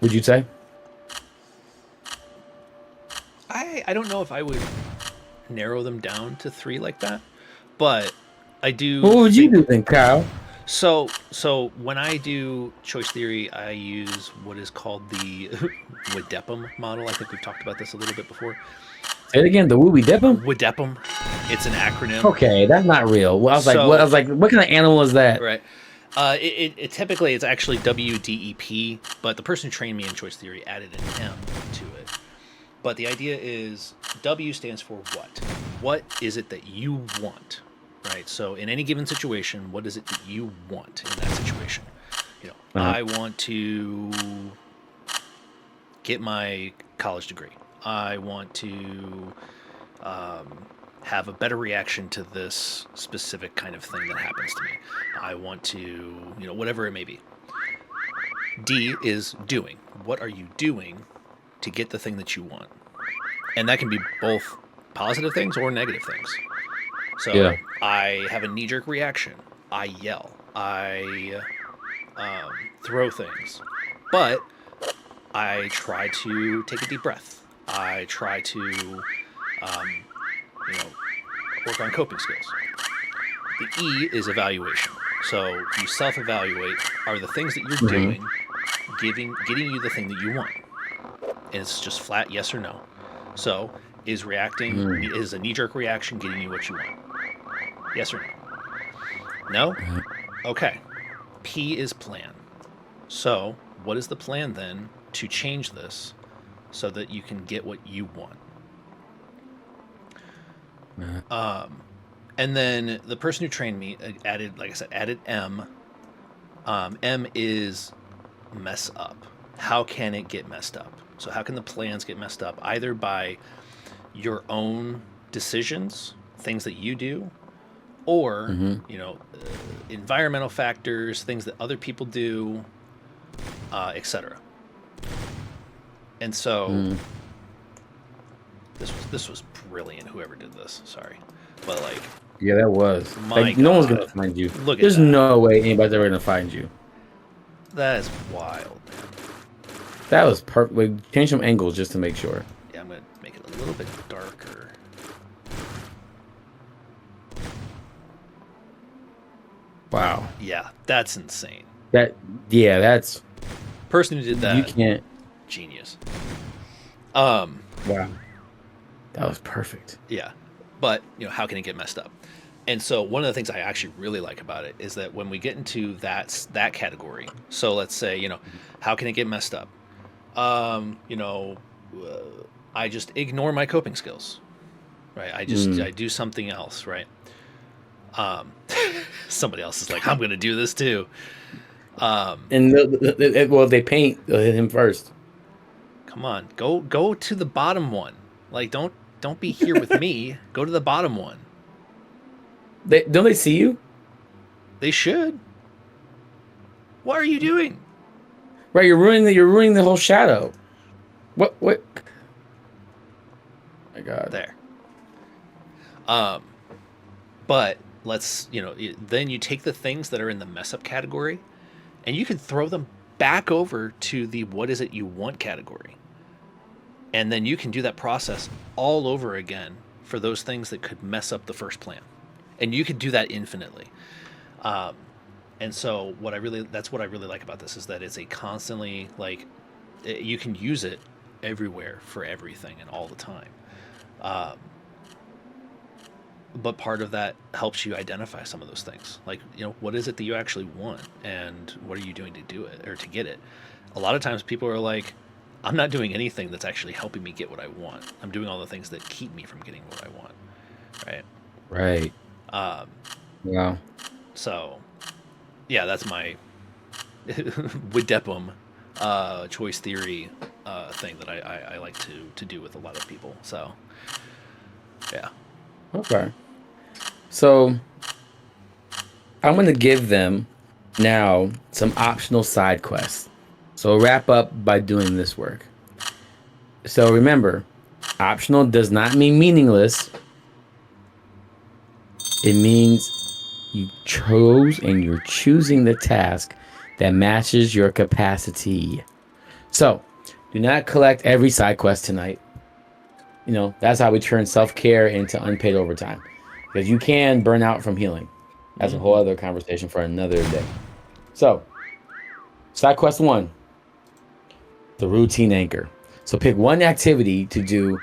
Would you say? I don't know if I would narrow them down to three like that, but I do. What would you do then, Kyle? So when I do choice theory, I use what is called the WIDEPM model. I think we've talked about this a little bit before. Say it again. The Wooby Dip'em? WIDEPM. It's an acronym. Okay, that's not real. Well, I was like, what kind of animal is that? Right. It typically it's actually WDEP, but the person who trained me in choice theory added an M to it. But the idea is W stands for what? What is it that you want? Right. So in any given situation, what is it that you want in that situation? I want to get my college degree. I want to have a better reaction to this specific kind of thing that happens to me. I want to, whatever it may be. D is doing. What are you doing to get the thing that you want? And that can be both positive things or negative things. So Yeah. I have a knee-jerk reaction. I yell. I throw things. But I try to take a deep breath. I try to, work on coping skills. The E is evaluation. So you self-evaluate. Are the things that you're doing getting you the thing that you want? And it's just flat yes or no. So is a knee-jerk reaction getting you what you want? Yes or no? No? Okay. P is plan. So what is the plan then to change this so that you can get what you want? And then the person who trained me added, like I said, added M. M is mess up. How can it get messed up? So how can the plans get messed up? Either by your own decisions, things that you do, or Mm-hmm. environmental factors, things that other people do, etc. And so Mm. this was brilliant. Whoever did this, sorry, but like, Yeah, that was. my Like, no one's God, gonna find you. look at There's that. no way anybody's ever gonna find you. That is wild, man. That was perfect. Like, change some angles just to make sure. Yeah, I'm gonna make it a little bit darker. Wow. Yeah, that's insane. That. Yeah, that's. Person who did You that, can't. genius. Um, Wow. That was perfect. yeah, but how can it get messed up? And so one of the things I actually really like about it is that when we get into that category, so let's say how can it get messed up? Um, you know, uh, I just ignore my coping skills, right? Mm. I do something else, right? Um, somebody else is like, I'm gonna do this too. Um, And well, they paint him first. Come on, go to the bottom one. Like, don't be here with me. Go to the bottom one. They don't they see you? They should. What are you doing? Right, you're ruining the whole shadow. What? My God. There. Um, but let's then you take the things that are in the mess up category, and you can throw them back over to the what is it you want category, and then you can do that process all over again for those things that could mess up the first plan, and you could do that infinitely. Um, and so that's what I really like about this is that it's a constantly like you can use it everywhere for everything and all the time. Um, but part of that helps you identify some of those things, like what is it that you actually want and what are you doing to do it or to get it. A lot of times people are like, I'm not doing anything that's actually helping me get what I want. I'm doing all the things that keep me from getting what I want, right? Right. um, Wow. so yeah, that's my Widepum choice theory thing that I like to do with a lot of people. So yeah. Okay. So I'm gonna give them now some optional side quests. So wrap up by doing this work. So remember, optional does not mean meaningless. It means you chose and you're choosing the task that matches your capacity. So do not collect every side quest tonight. That's how we turn self-care into unpaid overtime. Because you can burn out from healing. That's a whole Hmm. other conversation for another day. So, side quest one, the routine anchor. So pick one activity to do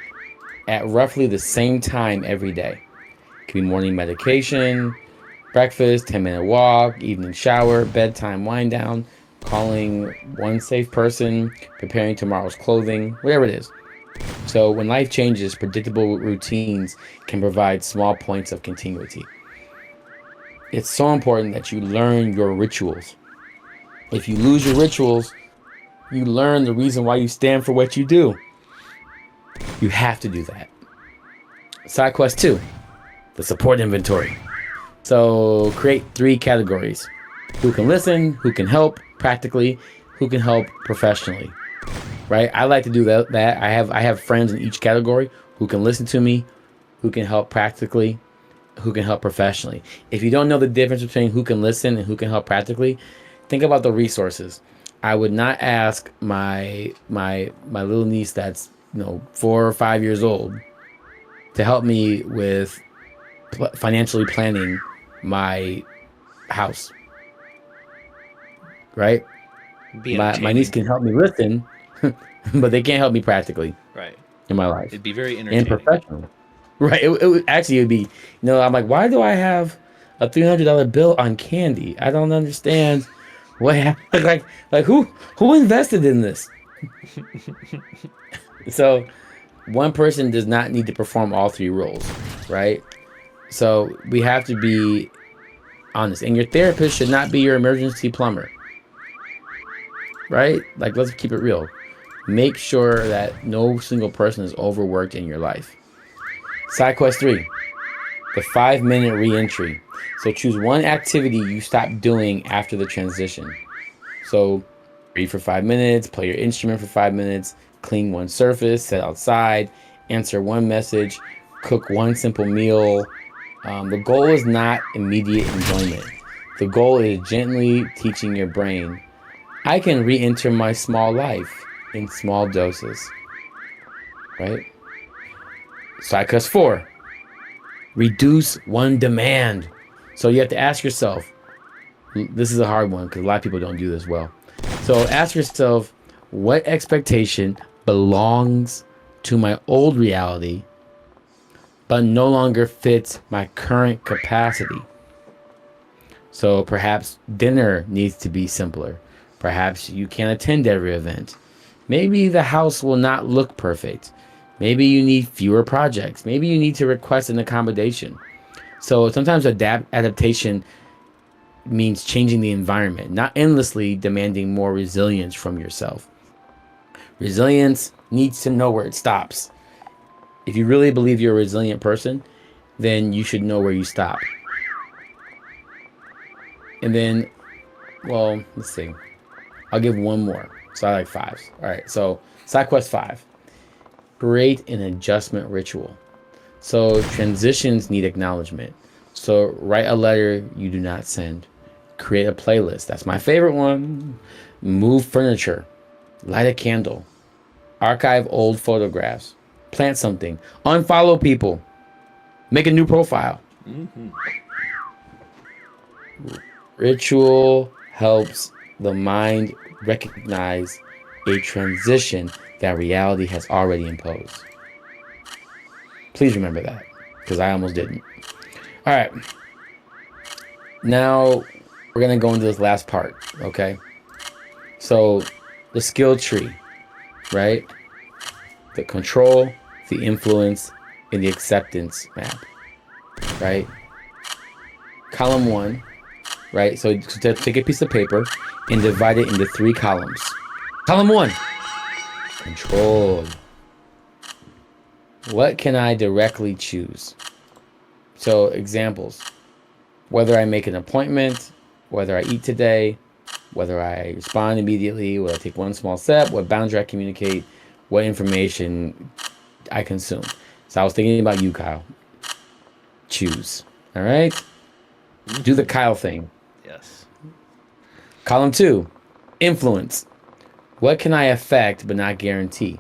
at roughly the same time every day. It could be morning medication, breakfast, 10-minute walk, evening shower, bedtime wind down, calling one safe person, preparing tomorrow's clothing, whatever it is. So when life changes, predictable routines can provide small points of continuity. It's so important that you learn your rituals. If you lose your rituals, you learn the reason why you stand for what you do. You have to do that. Side quest 2, the support inventory. So create 3 categories. Who can listen, who can help practically, who can help professionally. Right? I like to do that. I have friends in each category who can listen to me, who can help practically, who can help professionally. If you don't know the difference between who can listen and who can help practically, think about the resources. I would not ask my little niece that's 4 or 5 years old to help me with financially planning my house. Right? Be My niece entertaining. can help me listen, but they can't help me practically Right. in my life It'd be very and entertaining. professionally. Right? It would be. I'm like, why do I have a $300 bill on candy? I don't understand what happened. Like who invested in this? So one person does not need to perform all 3 roles, right? So we have to be honest. And your therapist should not be your emergency plumber, right? Like, let's keep it real. Make sure that no single person is overworked in your life. Side quest 3, The 5 minute reentry. So choose one activity you stop doing after the transition. So read for 5 minutes, play your instrument for 5 minutes, clean one surface, sit outside, answer one message, cook one simple meal. The goal is not immediate enjoyment. The goal is gently teaching your brain, I can re enter my small life in small doses, right? Psychos 4, reduce one demand. So you have to ask yourself, this is a hard one because a lot of people don't do this well. So ask yourself, what expectation belongs to my old reality but no longer fits my current capacity? So perhaps dinner needs to be simpler. Perhaps you can't attend every event. Maybe the house will not look perfect. Maybe you need fewer projects. Maybe you need to request an accommodation. So sometimes adaptation means changing the environment, not endlessly demanding more resilience from yourself. Resilience needs to know where it stops. If you really believe you're a resilient person, then you should know where you stop. And then, well, let's see. I'll give one more. So I like fives. All right. So side quest 5. Create an adjustment ritual. So transitions need acknowledgement. So write a letter you do not send. Create a playlist. That's my favorite one. Move furniture. Light a candle. Archive old photographs. Plant something. Unfollow people. Make a new profile. Mm-hmm. Ritual helps the mind recognize a transition that reality has already imposed. Please remember that, because I almost didn't. All right. Now we're going to go into this last part, okay? So the skill tree, right? The control, the influence, and the acceptance map, right? Column 1, right? So take a piece of paper and divide it into 3 columns. Column 1, control. What can I directly choose? So examples, whether I make an appointment, whether I eat today, whether I respond immediately, whether I take one small step, what boundary I communicate, what information I consume. So I was thinking about you, Kyle. Choose. All right? Do the Kyle thing. Yes. Column 2, influence. What can I affect but not guarantee?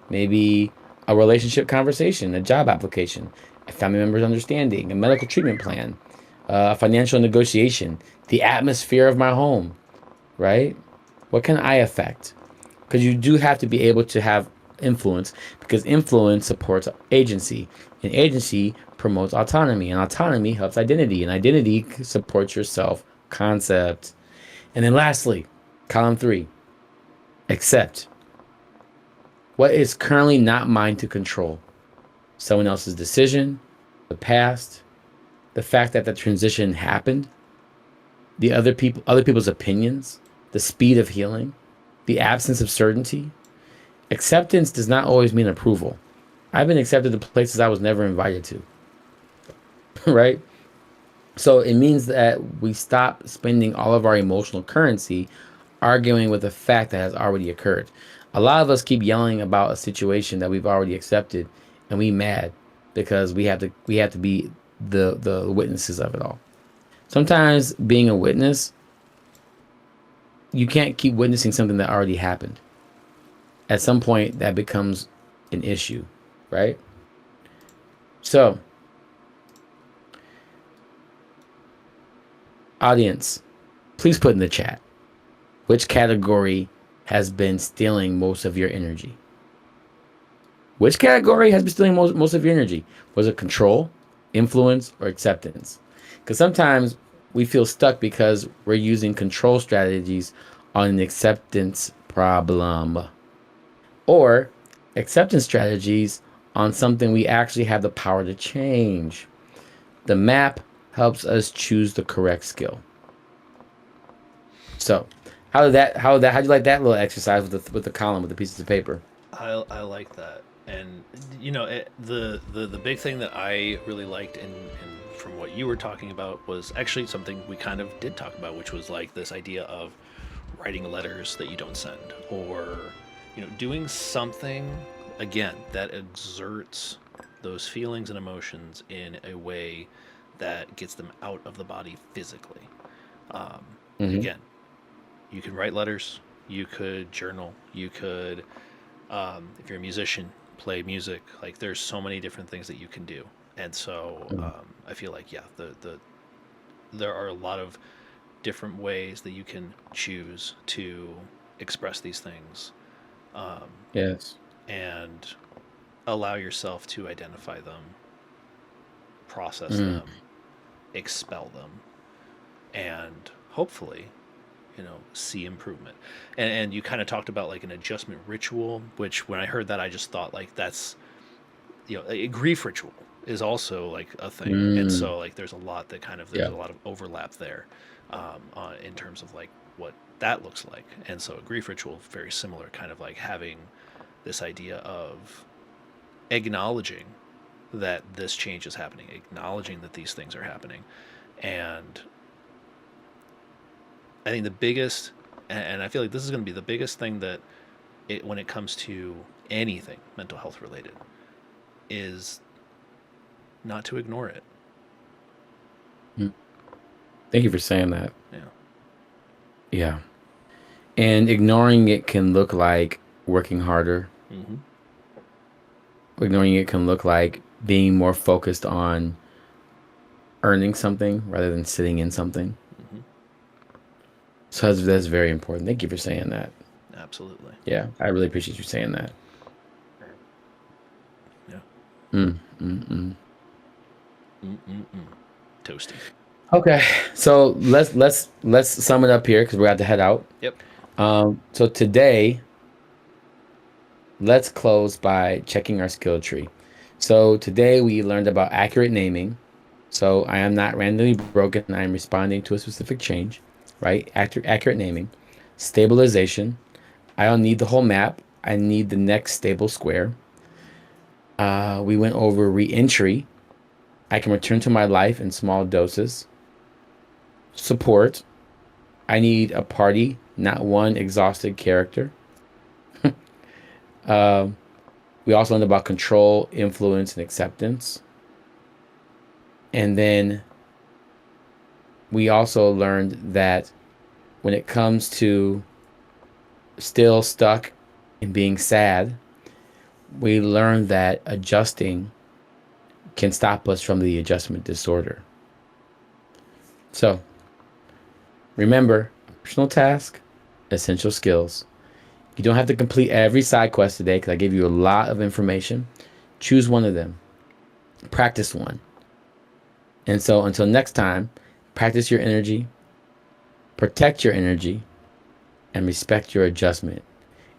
Maybe a relationship conversation, a job application, a family member's understanding, a medical treatment plan, a financial negotiation, the atmosphere of my home, right? What can I affect? Because you do have to be able to have influence, because influence supports agency, and agency promotes autonomy, and autonomy helps identity, and identity supports your self concept. And then lastly, column 3, accept. What is currently not mine to control? Someone else's decision, the past, the fact that the transition happened, the other people's opinions, the speed of healing, the absence of certainty. Acceptance does not always mean approval. I've been accepted to places I was never invited to. Right? So it means that we stop spending all of our emotional currency arguing with a fact that has already occurred. A lot of us keep yelling about a situation that we've already accepted, and we mad because we have to be the witnesses of it all. Sometimes being a witness, you can't keep witnessing something that already happened. At some point that becomes an issue, right? So, audience, please put in the chat which category has been stealing most of your energy. Which category has been stealing most of your energy? Was it control, influence, or acceptance? Because sometimes we feel stuck because we're using control strategies on an acceptance problem, or acceptance strategies on something we actually have the power to change. The map helps us choose the correct skill. So, how do you like that little exercise with the column with the pieces of paper? I like that, and you know the big thing that I really liked in from what you were talking about was actually something we kind of did talk about, which was like this idea of writing letters that you don't send, or doing something again that exerts those feelings and emotions in a way that gets them out of the body physically. Um, Hmm. Again, you can write letters, you could journal, you could, if you're a musician, play music. Like there's so many different things that you can do, and so I feel like yeah, there are a lot of different ways that you can choose to express these things, um, Yes. and allow yourself to identify them, process Mm. them, expel them, and hopefully, see improvement. And you kind of talked about like an adjustment ritual, which when I heard that, I just thought like that's, a grief ritual is also like a thing. And Mm. so like there's a lot that kind of, there's Yeah. a lot of overlap there, in terms of like what that looks like. And so a grief ritual, very similar, kind of like having this idea of acknowledging that this change is happening, acknowledging that these things are happening. And I think the biggest, and I feel like this is going to be the biggest thing that when it comes to anything mental health related, is not to ignore it. Mm. Thank you for saying that. Yeah. Yeah. And ignoring it can look like working harder. Mm-hmm. Ignoring it can look like being more focused on earning something rather than sitting in something. Mm-hmm. So that's very important. Thank you for saying that. Absolutely. Yeah, I really appreciate you saying that. Yeah. Mm, mm, mm. Mm-mm-mm. Toasty. Okay, so let's sum it up here because we have to head out. Yep. So today, let's close by checking our skill tree. So today we learned about accurate naming. So I am not randomly broken. I am responding to a specific change, right? Accurate naming, stabilization. I don't need the whole map. I need the next stable square. We went over re-entry. I can return to my life in small doses. Support. I need a party, not one exhausted character. Um, we also learned about control, influence, and acceptance. And then we also learned that when it comes to still stuck and being sad, we learned that adjusting can stop us from the adjustment disorder. So remember, personal task, essential skills. You don't have to complete every side quest today because I gave you a lot of information. Choose one of them, practice one. And so until next time, practice your energy, protect your energy, and respect your adjustment.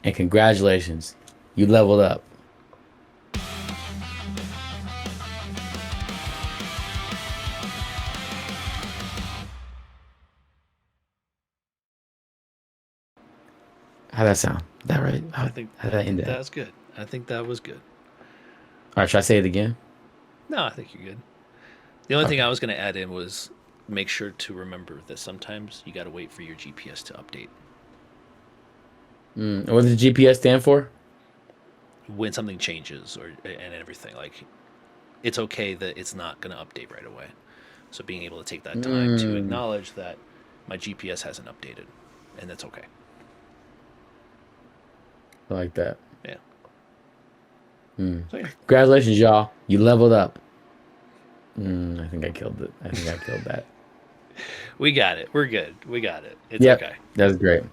And congratulations, you leveled up. How'd that sound? That right? I think How did I I end think that? that's good. I think that was good. All right, should I say it again? No, I think you're good. The only thing I Okay. was going to add in was make sure to remember that sometimes you got to wait for your GPS to update. What does the GPS stand for? When something changes or and everything, like it's okay that it's not going to update right away. So being able to take that time to Mm, acknowledge that my GPS hasn't updated, and that's okay. I like that. Yeah. Mm. So yeah, Congratulations, y'all. You leveled up. I think I killed it. I think I killed that. we got it. We're good. We got it. It's Yep, okay. that's great.